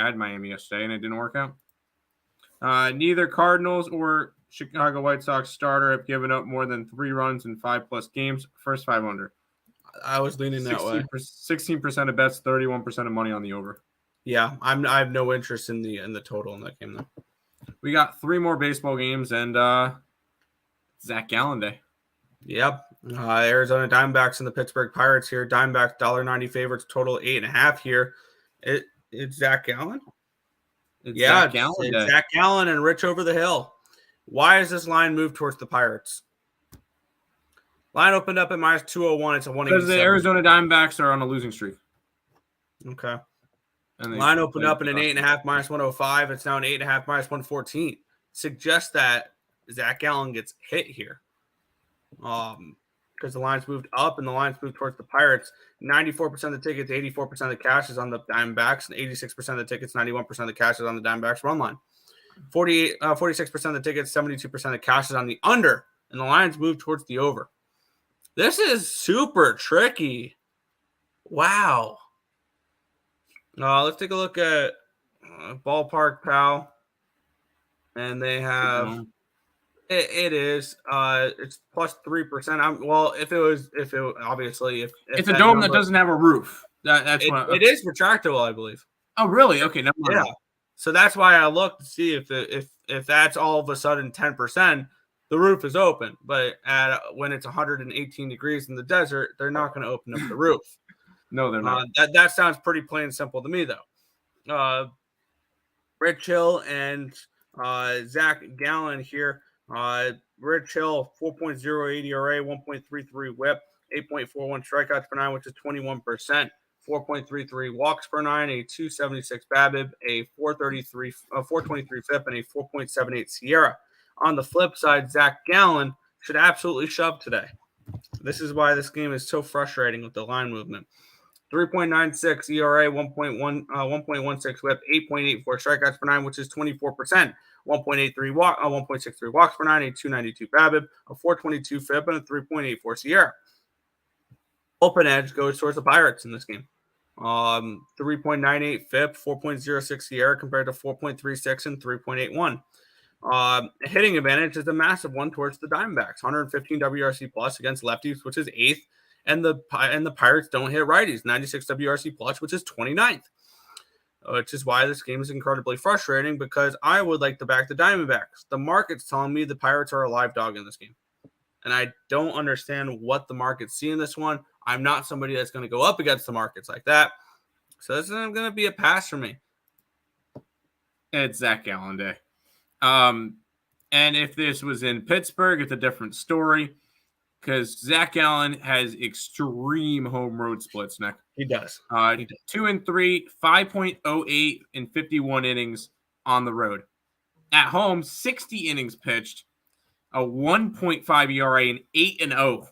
had Miami yesterday, and it didn't work out. Neither Cardinals or Chicago White Sox starter have given up more than 3 runs in 5+ games. First 5 under. I was leaning that way. 16% of bets, 31% of money on the over. Yeah, I have no interest in the total in that game though. We got 3 more baseball games and Zach Gallen Day. Yep. Arizona Diamondbacks and the Pittsburgh Pirates here. Diamondbacks $1.90 favorites, total 8.5 here. It's Zach Gallen. It's Zach Gallen and Rich over the hill. Why is this line moved towards the Pirates? Line opened up at -201. It's a 187. Because the Arizona Diamondbacks are on a losing streak. Okay. And line opened up in an 8.5 -105. It's now an 8.5 -114. Suggests that Zach Gallen gets hit here. Because the line's moved up and the line's moved towards the Pirates. 94% of the tickets, 84% of the cash is on the Diamondbacks, and 86% of the tickets, 91% of the cash is on the Diamondbacks run line. 46% of the tickets, 72% of the cash is on the under, and the line's moved towards the over. This is super tricky. Wow. Let's take a look at Ballpark Pal, and they have it is it's plus 3%. If it obviously if it's a dome that doesn't have a roof. That's what it is retractable, I believe. Oh, really? Okay, never mind. Yeah. So that's why I looked to see if that's all of a sudden 10%, the roof is open. But when it's 118 degrees in the desert, they're not going to open up the roof. No, they're not. That sounds pretty plain and simple to me, though. Rich Hill and Zach Gallen here. Rich Hill, 4.08 ERA, 1.33 WHIP, 8.41 strikeouts per 9, which is 21%. 4.33 walks per nine, a 276 BABIP, a 423 FIP, and a 4.78 SIERA. On the flip side, Zach Gallen should absolutely shove today. This is why this game is so frustrating with the line movement. 3.96 ERA, 1.16 whip, 8.84 strikeouts per nine, which is 24%. 1.63 walks per nine, a 292 BABIP, a 422 FIP, and a 3.84 SIERA. Open edge goes towards the Pirates in this game. 3.98 FIP, 4.06 SIERA compared to 4.36 and 3.81. Hitting advantage is a massive one towards the Diamondbacks. 115 WRC plus against lefties, which is 8th. And the Pirates don't hit righties. 96 WRC plus, which is 29th. Which is why this game is incredibly frustrating, because I would like to back the Diamondbacks. The market's telling me the Pirates are a live dog in this game. And I don't understand what the markets see in this one. I'm not somebody that's going to go up against the markets like that. So this is going to be a pass for me. It's Zach Gallen day. And if this was in Pittsburgh, it's a different story, because Zach Gallen has extreme home road splits, Nick. He does. 2 and 3, 5.08 in 51 innings on the road. At home, 60 innings pitched, a 1.5 ERA, and 8-0.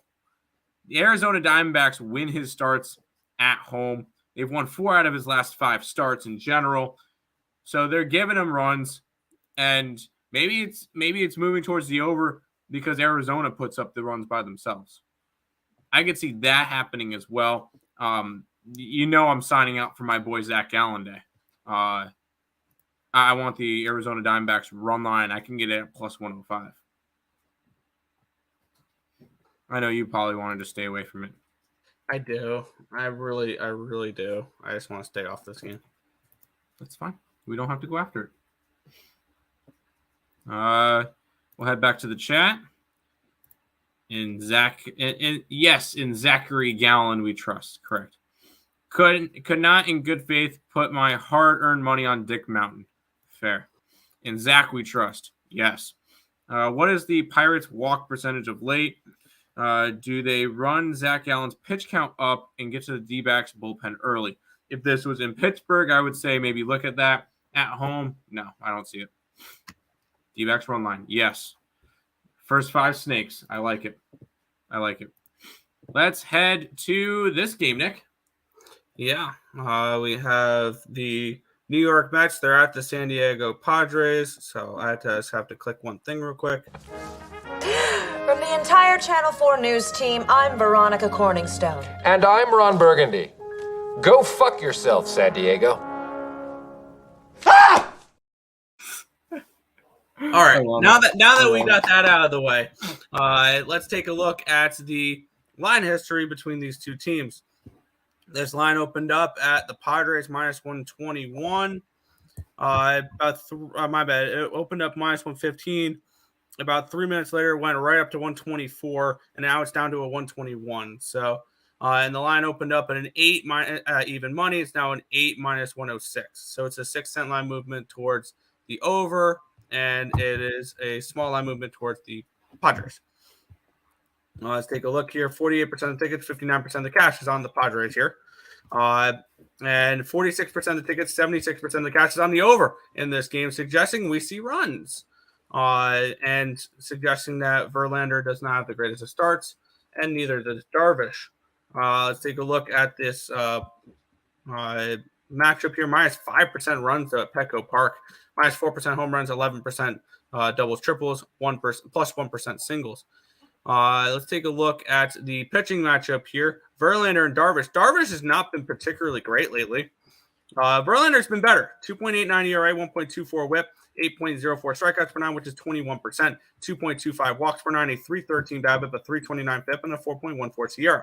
The Arizona Diamondbacks win his starts at home. They've won 4 out of his last 5 starts in general. So they're giving him runs, and maybe it's moving towards the over because Arizona puts up the runs by themselves. I could see that happening as well. I'm signing out for my boy Zach Gallen day. I want the Arizona Diamondbacks run line. I can get it at plus 105. I know you probably wanted to stay away from it. I do. I really do. I just want to stay off this game. That's fine. We don't have to go after it. We'll head back to the chat. In Zachary Gallen we trust. Correct. Could not in good faith put my hard-earned money on Dick Mountain. Fair. In Zach we trust. Yes. What is the Pirates' walk percentage of late? Do they run Zach Gallen's pitch count up and get to the D-backs bullpen early? If this was in Pittsburgh, I would say maybe look at that. At home, no, I don't see it. D-backs run line, yes. First 5 snakes, I like it. Let's head to this game, Nick. Yeah, we have the New York Mets. They're at the San Diego Padres, so I just have to click one thing real quick. From the entire Channel 4 News team, I'm Veronica Corningstone. And I'm Ron Burgundy. Go fuck yourself, San Diego. Ah! All right, now that we got that out of the way, let's take a look at the line history between these two teams. This line opened up at the Padres minus 121. My bad. It opened up minus 115. About 3 minutes later, it went right up to 124, and now it's down to a 121. So, and the line opened up at an 8 even money. It's now an 8 minus 106. So it's a 6-cent line movement towards the over, and it is a small line movement towards the Padres. Let's take a look here. 48% of the tickets, 59% of the cash is on the Padres here. And 46% of the tickets, 76% of the cash is on the over in this game, suggesting we see runs. And suggesting that Verlander does not have the greatest of starts, and neither does Darvish. Let's take a look at this matchup here. Minus 5% runs at Petco Park, minus 4% home runs, 11% doubles, triples, 1% plus 1% singles. Let's take a look at the pitching matchup here. Verlander and Darvish. Darvish has not been particularly great lately. Verlander's been better. 2.89 ERA, 1.24 whip, 8.04 strikeouts per nine, which is 21%, 2.25 walks per nine, a 3.13 BABIP, a 3.29 FIP, and a 4.14 SIERA.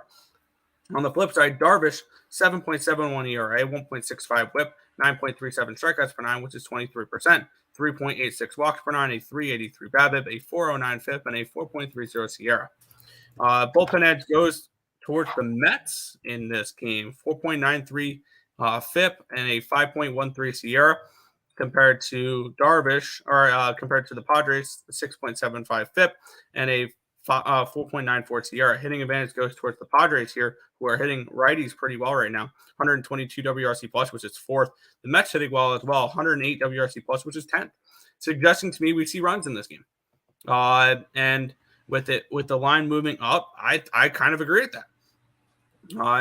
On the flip side, Darvish, 7.71 ERA, 1.65 whip, 9.37 strikeouts per nine, which is 23%, 3.86 walks per nine, a 3.83 BABIP, a 4.09 FIP, and a 4.30 SIERA. Bullpen edge goes towards the Mets in this game, 4.93 FIP and a 5.13 SIERA. Compared to Darvish, or compared to the Padres, 6.75 FIP and a 4.94 CR. Hitting advantage goes towards the Padres here, who are hitting righties pretty well right now. 122 WRC plus, which is 4th. The Mets hitting well as well. 108 WRC plus, which is 10th. Suggesting to me we see runs in this game. And with the line moving up, I kind of agree with that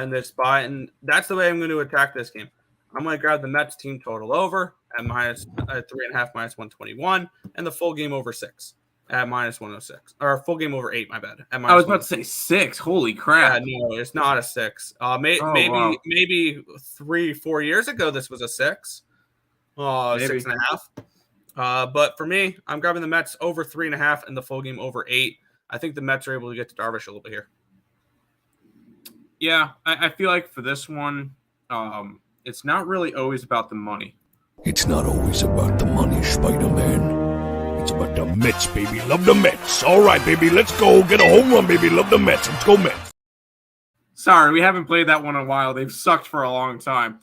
in this spot. And that's the way I'm going to attack this game. I'm going to grab the Mets team total over at minus 3.5, minus 121, and the full game over 6 at minus 106. Or full game over 8, my bad. At minus I was about to say 6. Holy crap. No, it's not a 6. Maybe 3-4 years ago, this was a 6. 6.5. But for me, I'm grabbing the Mets over 3.5 and the full game over 8. I think the Mets are able to get to Darvish a little bit here. Yeah, I feel like for this one, it's not really always about the money. It's not always about the money, Spider-Man. It's about the Mets, baby. Love the Mets. All right, baby, let's go. Get a home run, baby. Love the Mets. Let's go, Mets. Sorry, we haven't played that one in a while. They've sucked for a long time.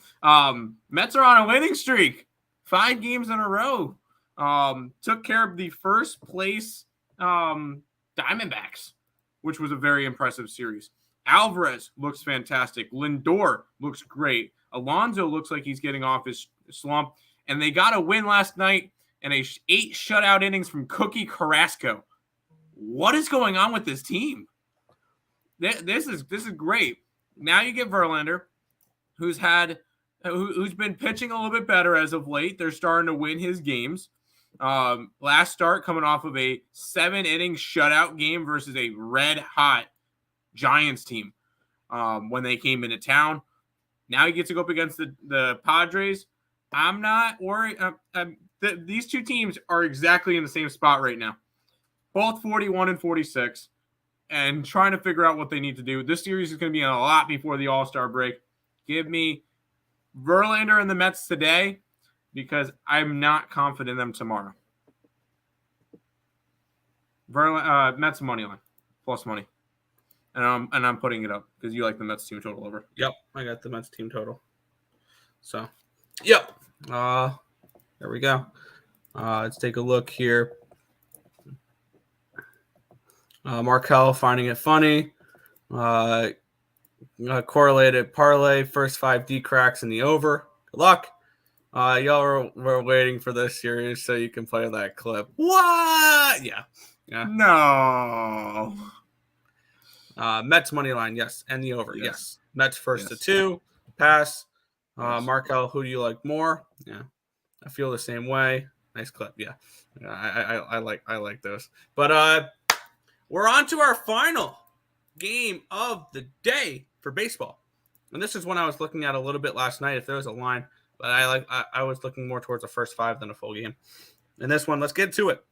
Mets are on a winning streak. 5 games in a row. Took care of the first place Diamondbacks, which was a very impressive series. Alvarez looks fantastic. Lindor looks great. Alonso looks like he's getting off his slump. And they got a win last night and 8 shutout innings from Cookie Carrasco. What is going on with this team? This is great. Now you get Verlander, who's been pitching a little bit better as of late. They're starting to win his games. Last start coming off of a 7-inning shutout game versus a red-hot Giants team when they came into town. Now he gets to go up against the Padres. I'm not worried. These two teams are exactly in the same spot right now. Both 41 and 46 and trying to figure out what they need to do. This series is going to be a lot before the All-Star break. Give me Verlander and the Mets today because I'm not confident in them tomorrow. Mets money line, plus money. And I'm putting it up because you like the Mets team total over. Yep, I got the Mets team total. So, yep. There we go. Let's take a look here. Markel finding it funny. Correlated parlay, first 5 D cracks in the over. Good luck. Y'all were waiting for this series so you can play that clip. What? Yeah. No. Mets money line, yes, and the over, yes. Mets first to 2, pass. Markel, who do you like more? Yeah, I feel the same way. Nice clip, yeah. I like those. But we're on to our final game of the day for baseball, and this is one I was looking at a little bit last night. If there was a line, but I was looking more towards the first 5 than a full game. And this one, let's get to it.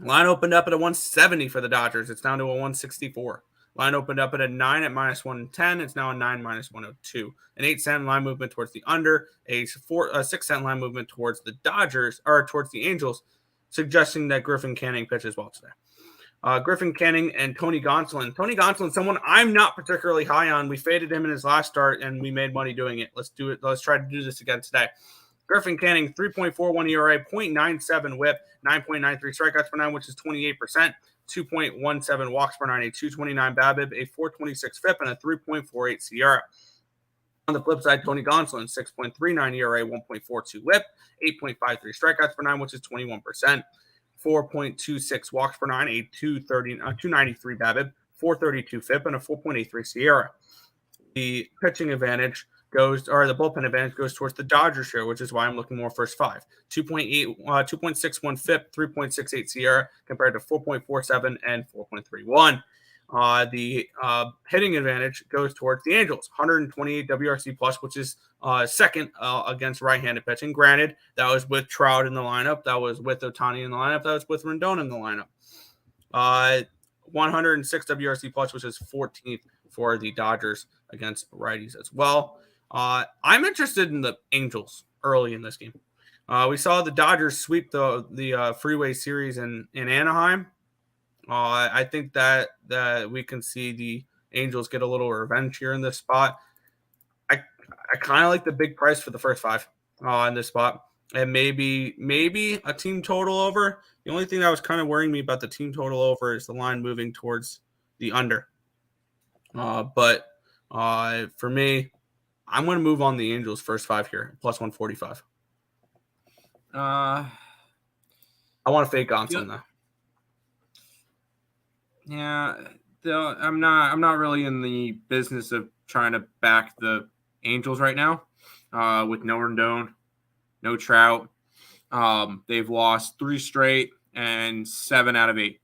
Line opened up at a 170 for the Dodgers. It's down to a 164. Line opened up at a 9 at minus 110. It's now a 9 minus 102. An 8-cent line movement towards the under. A 6-cent line movement towards the Dodgers or towards the Angels, suggesting that Griffin Canning pitches well today. Griffin Canning and Tony Gonsolin. Tony Gonsolin, someone I'm not particularly high on. We faded him in his last start, and we made money doing it. Let's do it. Let's try to do this again today. Griffin Canning, 3.41 ERA, 0.97 whip, 9.93 strikeouts per 9, which is 28%, 2.17 walks per 9, a 229 BABIP, a 426 FIP, and a 3.48 SIERA. On the flip side, Tony Gonsolin, 6.39 ERA, 1.42 whip, 8.53 strikeouts per 9, which is 21%, 4.26 walks per 9, a 293 BABIP, 432 FIP, and a 4.83 SIERA. The pitching advantage the bullpen advantage goes towards the Dodgers here, which is why I'm looking more first 5. 2.61 FIP, 3.68 SIERA compared to 4.47 and 4.31. The hitting advantage goes towards the Angels, 128 WRC plus, which is second against right-handed pitching. Granted, that was with Trout in the lineup, that was with Ohtani in the lineup, that was with Rendon in the lineup. 106 WRC plus, which is 14th for the Dodgers against righties as well. I'm interested in the Angels early in this game. We saw the Dodgers sweep the freeway series in Anaheim. I think that we can see the Angels get a little revenge here in this spot. I kind of like the big price for the first 5 in this spot. and maybe a team total over. The only thing that was kind of worrying me about the team total over is the line moving towards the under. But for me, I'm going to move on the Angels first 5 here, plus 145. I want to fake Gonsolin though. Yeah, I'm not really in the business of trying to back the Angels right now. With no Rendon, no Trout, they've lost 3 straight and 7 out of 8.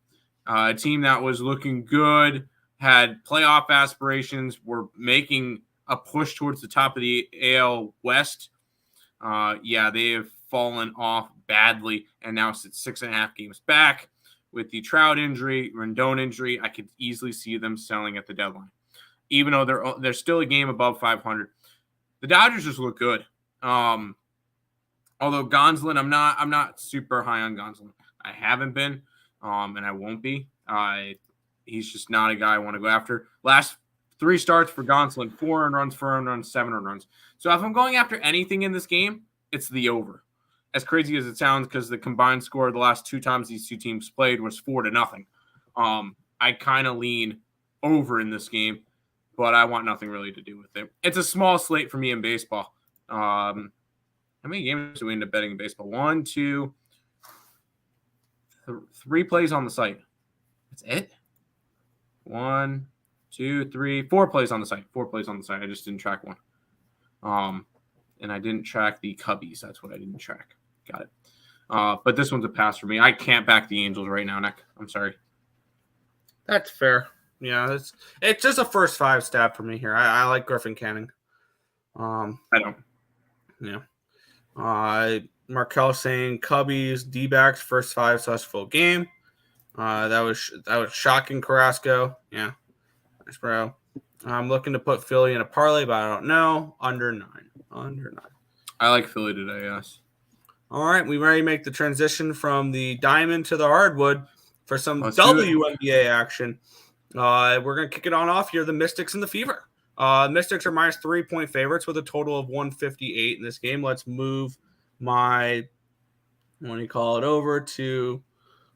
A team that was looking good, had playoff aspirations, were making a push towards the top of the AL West. They have fallen off badly and now sit 6.5 games back. With the Trout injury, Rendon injury, I could easily see them selling at the deadline, even though they're still a game above 500. The Dodgers just look good. Although Gonsolin, I'm not super high on Gonsolin. I haven't been, and I won't be. He's just not a guy I want to go after. Last 3 starts for Gonsolin, 4 earned runs, 4 earned runs, 7 earned runs. So if I'm going after anything in this game, it's the over. As crazy as it sounds, because the combined score the last 2 times these 2 teams played was 4-0. I kind of lean over in this game, but I want nothing really to do with it. It's a small slate for me in baseball. How many games do we end up betting in baseball? 1, 2, 3 plays on the site. That's it? 1, 2, 3, 4 plays on the site. 4 plays on the site. I just didn't track one. And I didn't track the Cubbies. That's what I didn't track. Got it. But this one's a pass for me. I can't back the Angels right now, Nick. I'm sorry. That's fair. Yeah, it's just a first 5 stab for me here. I like Griffin Canning. I don't. Yeah. Markel saying Cubbies, D-backs, first 5 successful game. That was shocking, Carrasco. Yeah. Nice, bro. I'm looking to put Philly in a parlay, but I don't know. Under 9. I like Philly today, yes. All right, we ready to make the transition from the diamond to the hardwood for some WNBA action. We're going to kick it on off here, the Mystics and the Fever. Mystics are minus 3-point favorites with a total of 158 in this game. Let's move over to,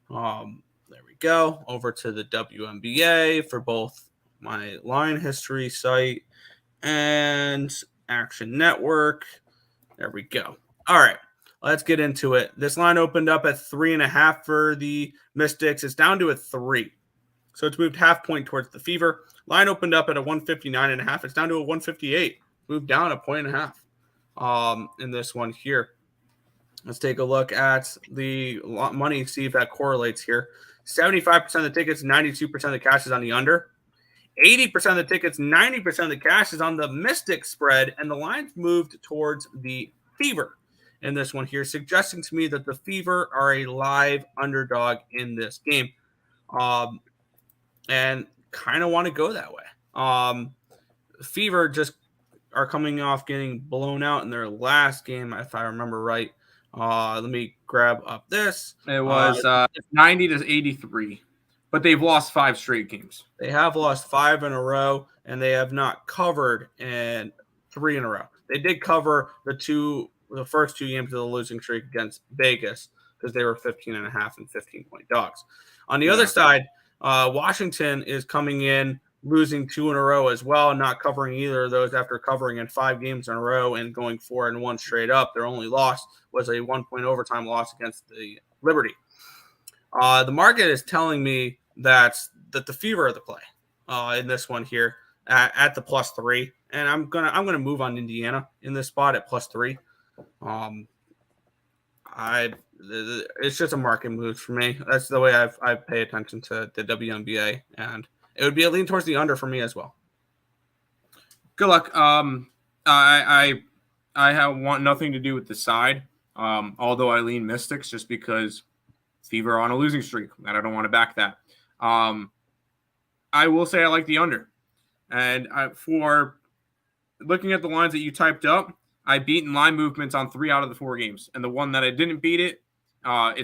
there we go, over to the WNBA for both my line history site and Action Network. There we go. All right. Let's get into it. This line opened up at 3.5 for the Mystics. It's down to a 3. So it's moved 0.5 point towards the Fever. Line opened up at a 159.5. It's down to a 158. Moved down 1.5 in this one here. Let's take a look at the money, see if that correlates here. 75% of the tickets, 92% of the cash is on the under. 80% of the tickets, 90% of the cash is on the Mystic spread, and the line's moved towards the Fever in this one here, suggesting to me that the Fever are a live underdog in this game, and kind of want to go that way. Fever just are coming off getting blown out in their last game, if I remember right. Let me grab up this. It was 90-83, but they've lost 5 straight games. They have lost 5 in a row, and they have not covered in 3 in a row. They did cover the first 2 games of the losing streak against Vegas because they were 15.5 and 15-point dogs. On the other side, Washington is coming in losing 2 in a row as well, not covering either of those after covering in 5 games in a row and going 4-1 straight up. Their only loss was a 1-point overtime loss against the Liberty. The market is telling me that the Fever are the play in this one here at the +3, and I'm gonna move on Indiana in this spot at +3. It's just a market move for me. That's the way I pay attention to the WNBA, and it would be a lean towards the under for me as well. Good luck. I want nothing to do with the side. Although I lean Mystics just because Fever are on a losing streak, and I don't want to back that. I will say I like the under, and for looking at the lines that you typed up, I beaten line movements on 3 out of the 4 games, and the one that I didn't beat it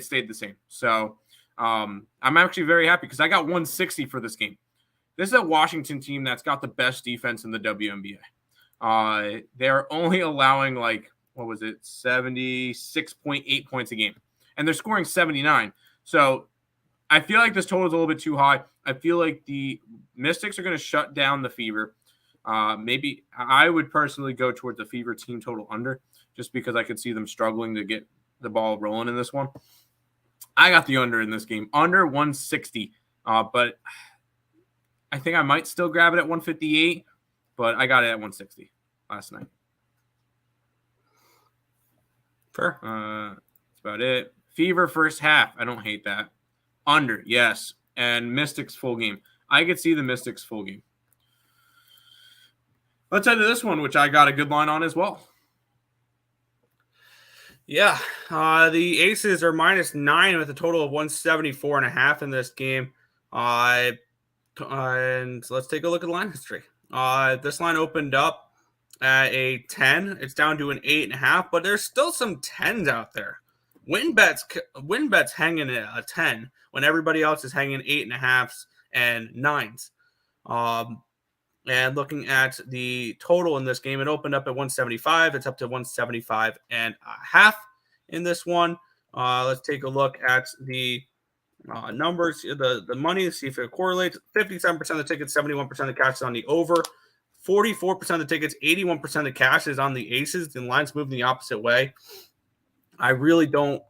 stayed the same. So I'm actually very happy because I got 160 for this game. This is a Washington team that's got the best defense in the WNBA. They're only allowing like what was it, 76.8 points a game. And they're scoring 79. So I feel like this total is a little bit too high. I feel like the Mystics are going to shut down the Fever. Maybe I would personally go towards the Fever team total under, just because I could see them struggling to get the ball rolling in this one. I got the under in this game, under 160. But I think I might still grab it at 158, but I got it at 160 last night. Fair. That's about it. Fever first half. I don't hate that. Under, yes. And Mystics full game. I could see the Mystics full game. Let's head to this one, which I got a good line on as well. Yeah, the Aces are -9 with a total of 174.5 in this game. And let's take a look at the line history. This line opened up at a 10. It's down to an 8.5, but there's still some 10s out there. WinBet's hanging at a 10 when everybody else is hanging 8.5s and 9s. And looking at the total in this game, it opened up at 175. It's up to 175.5 in this one. Let's take a look at the numbers, the money, see if it correlates. 57% of the tickets, 71% of the cash is on the over. 44% of the tickets, 81% of the cash is on the Aces. The line's moving the opposite way. I really don't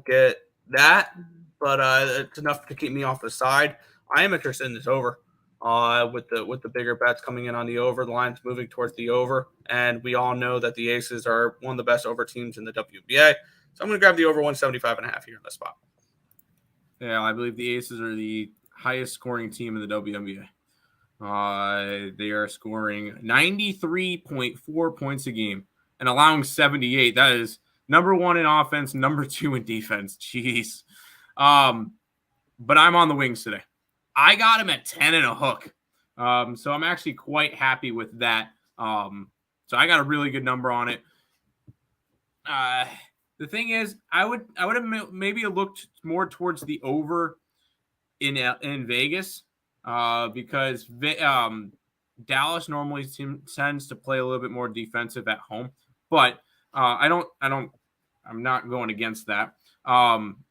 get that, but it's enough to keep me off the side. I am interested in this over. With the bigger bets coming in on the over, the line's moving towards the over, and we all know that the Aces are one of the best over teams in the WNBA. So I'm going to grab the over 175.5 here in this spot. Yeah, I believe the Aces are the highest scoring team in the WNBA. They are scoring 93.4 points a game and allowing 78. That is number 1 in offense, number 2 in defense. Jeez. But I'm on the Wings today. I got him at 10 and a hook. So I'm actually quite happy with that. So I got a really good number on it. The thing is, I would have maybe looked more towards the over in Vegas because Dallas normally tends to play a little bit more defensive at home. But I'm not going against that. I'm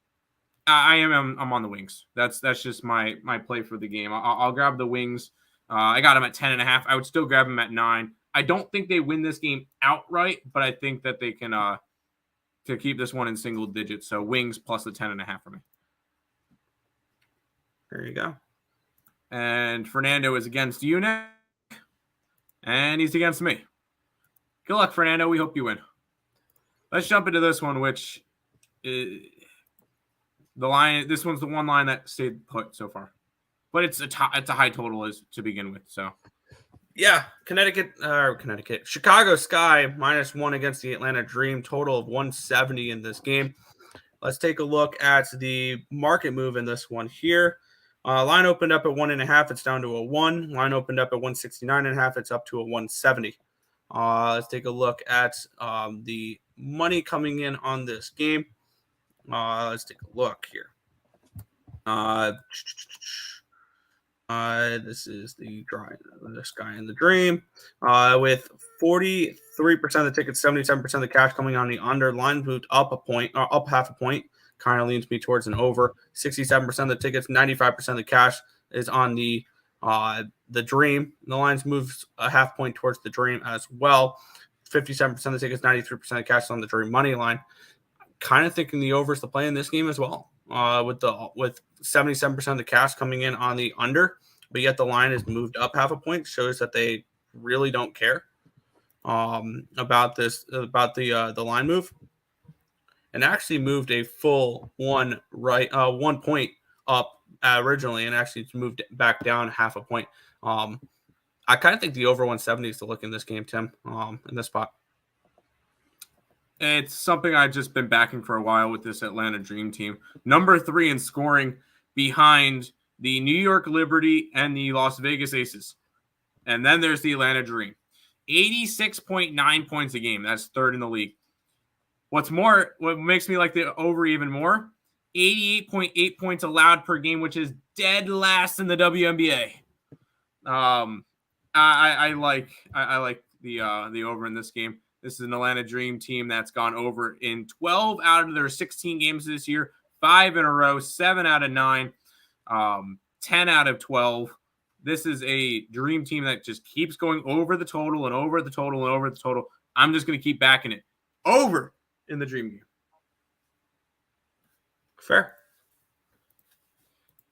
on the Wings. That's just my play for the game. I'll grab the Wings. I got them at 10.5. I would still grab them at 9. I don't think they win this game outright, but I think that they can to keep this one in single digits. So Wings plus the 10.5 for me. There you go. And Fernando is against you, Nick, and he's against me. Good luck, Fernando. We hope you win. Let's jump into this one, which is the line. This one's the one line that stayed put so far, but it's a high total as to begin with. So, yeah, Chicago Sky -1 against the Atlanta Dream, total of 170 in this game. Let's take a look at the market move in this one here. Line opened up at 1.5. It's down to a 1. Line opened up at 169.5. It's up to a 170. Let's take a look at the money coming in on this game. Let's take a look here. This is the Sky and the Dream. With 43% of the tickets, 77% of the cash coming on the under. Line moved up a point, or up half a point. Kind of leans me towards an over. 67% of the tickets, 95% of the cash is on the Dream. The lines moves a half point towards the Dream as well. 57% of the tickets, 93% of the cash is on the Dream money line. Kind of thinking the over is the play in this game as well. With 77% of the cash coming in on the under, but yet the line is moved up half a point, shows that they really don't care about the line move, and actually moved a full 1 point up originally, and actually moved back down half a point. I kind of think the over 170 is the look in this game, Tim. In this spot. It's something I've just been backing for a while with this Atlanta Dream team. Number 3 in scoring behind the New York Liberty and the Las Vegas Aces. And then there's the Atlanta Dream. 86.9 points a game. That's 3rd in the league. What makes me like the over even more, 88.8 points allowed per game, which is dead last in the WNBA. I like the over in this game. This is an Atlanta Dream team that's gone over in 12 out of their 16 games this year, 5 in a row, 7 out of 9, 10 out of 12. This is a Dream team that just keeps going over the total and over the total and over the total. I'm just going to keep backing it over in the Dream game. Fair.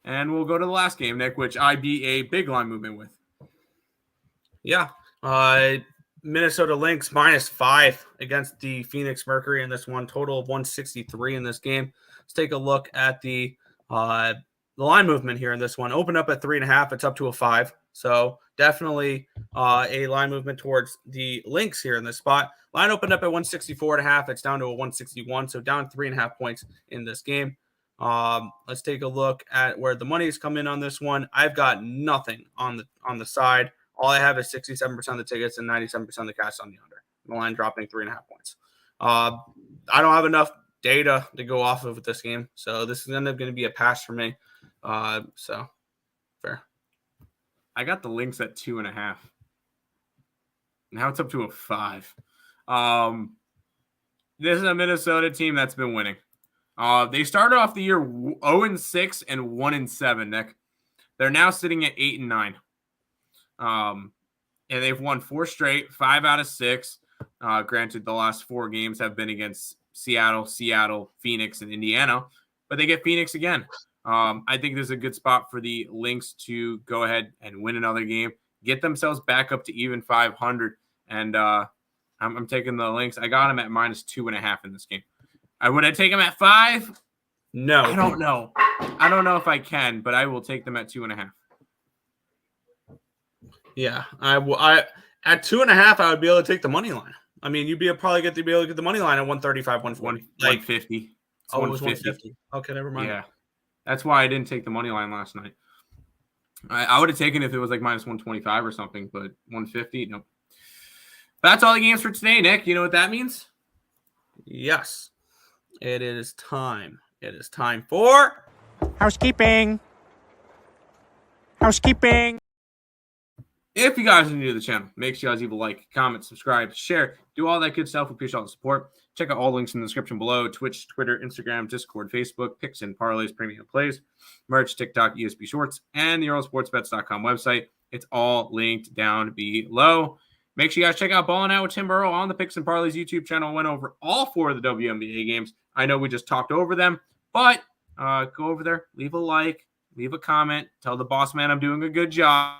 And we'll go to the last game, Nick, which I beat a big line movement with. Yeah. Minnesota Lynx -5 against the Phoenix Mercury in this one. Total of 163 in this game. Let's take a look at the line movement here in this one. Opened up at 3.5. It's up to a 5. So definitely a line movement towards the Lynx here in this spot. Line opened up at 164.5. It's down to a 161. So down 3.5 points in this game. Let's take a look at where the money's come in on this one. I've got nothing on the side. All I have is 67% of the tickets and 97% of the cash on the under. The line dropping 3.5 points. I don't have enough data to go off of with this game, so this is going to be a pass for me. So fair. I got the Lynx at 2.5. Now it's up to a 5. This is a Minnesota team that's been winning. They started off the year 0-6 and 1-7, Nick. They're now sitting at 8-9. And they've won 4 straight, 5 out of 6. Granted, the last 4 games have been against Seattle, Phoenix, and Indiana, but they get Phoenix again. I think this is a good spot for the Lynx to go ahead and win another game, get themselves back up to even 500. And I'm taking the Lynx. I got them at -2.5 in this game. Would I take them at 5? No. I don't know. I don't know if I can, but I will take them at 2.5. Yeah, I at 2.5, I would be able to take the money line. I mean, you'd be able to get the money line at 135, 140, like 150. It's it was 150. Okay, never mind. Yeah, that's why I didn't take the money line last night. I would have taken it if it was like -125 or something, but 150, nope. That's all the games for today, Nick. You know what that means? Yes, it is time. It is time for housekeeping. Housekeeping. If you guys are new to the channel, make sure you guys leave a like, comment, subscribe, share, do all that good stuff. We appreciate all the support. Check out all links in the description below: Twitch, Twitter, Instagram, Discord, Facebook, Picks and Parleys, Premium Plays, merch, TikTok, USB Shorts, and the EarleSportsBets.com website. It's all linked down below. Make sure you guys check out Ballin' Out with Tim Burrow on the Picks and Parleys YouTube channel. Went over all 4 of the WNBA games. I know we just talked over them, but go over there, leave a like, leave a comment, tell the boss man I'm doing a good job.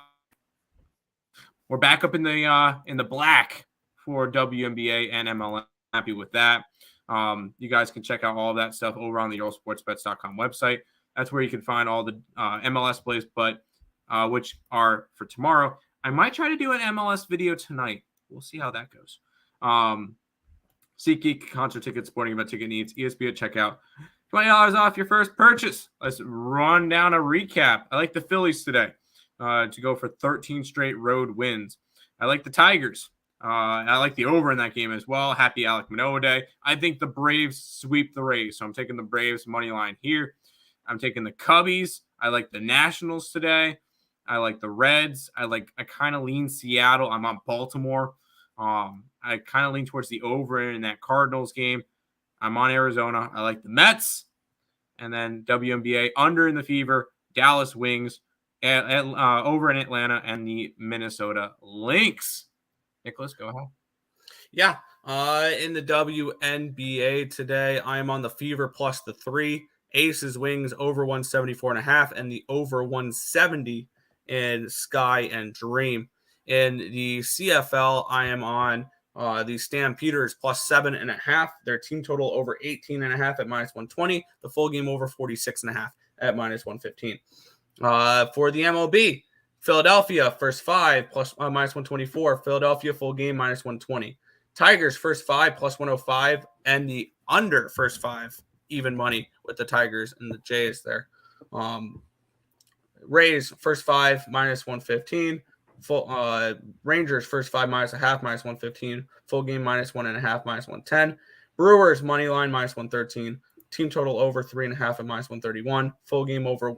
We're back up in the black for WNBA and MLB. Happy with that. You guys can check out all of that stuff over on the EarleSportsBets.com website. That's where you can find all the MLS plays, but which are for tomorrow. I might try to do an MLS video tonight. We'll see how that goes. SeatGeek, concert tickets, sporting event ticket needs, ESP at checkout. $20 off your first purchase. Let's run down a recap. I like the Phillies today. To go for 13 straight road wins. I like the Tigers. I like the over in that game as well. Happy Alek Manoah Day. I think the Braves sweep the Rays, so I'm taking the Braves money line here. I'm taking the Cubbies. I like the Nationals today. I like the Reds. I kind of lean Seattle. I'm on Baltimore. I kind of lean towards the over in that Cardinals game. I'm on Arizona. I like the Mets. And then WNBA under in the Fever. Dallas Wings. Over in Atlanta and the Minnesota Lynx. Nicholas, go ahead. Yeah. In the WNBA today, I am on the Fever plus the 3. Aces Wings over 174.5 and the over 170 in Sky and Dream. In the CFL, I am on the Stampeders plus 7.5. Their team total over 18.5 at -120. The full game over 46.5 at -115. For the MLB, Philadelphia first 5 plus -124. Philadelphia full game -120. Tigers first 5 plus 105, and the under first 5 even money with the Tigers and the Jays there. Rays first 5 -115. Rangers first 5 -0.5 -115. Full game -1.5 -110. Brewers money line -113. Team total over 3.5 at -131. Full game over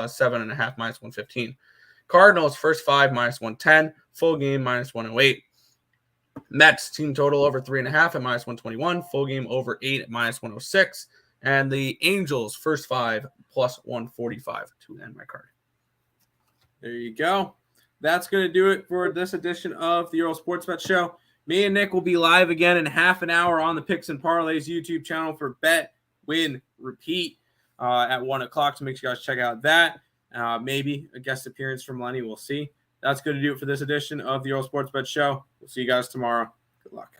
7.5 -115. Cardinals first 5 -110. Full game -108. Mets team total over 3.5 at -121. Full game over 8 at -106. And the Angels first 5 plus 145 to end my card. There you go. That's going to do it for this edition of the Earle Sports Bet Show. Me and Nick will be live again in half an hour on the Picks and Parleys YouTube channel for Bet, Win, Repeat at 1 o'clock. So make sure you guys check out that. Maybe a guest appearance from Lenny. We'll see. That's going to do it for this edition of the Earle Sports Bet Show. We'll see you guys tomorrow. Good luck.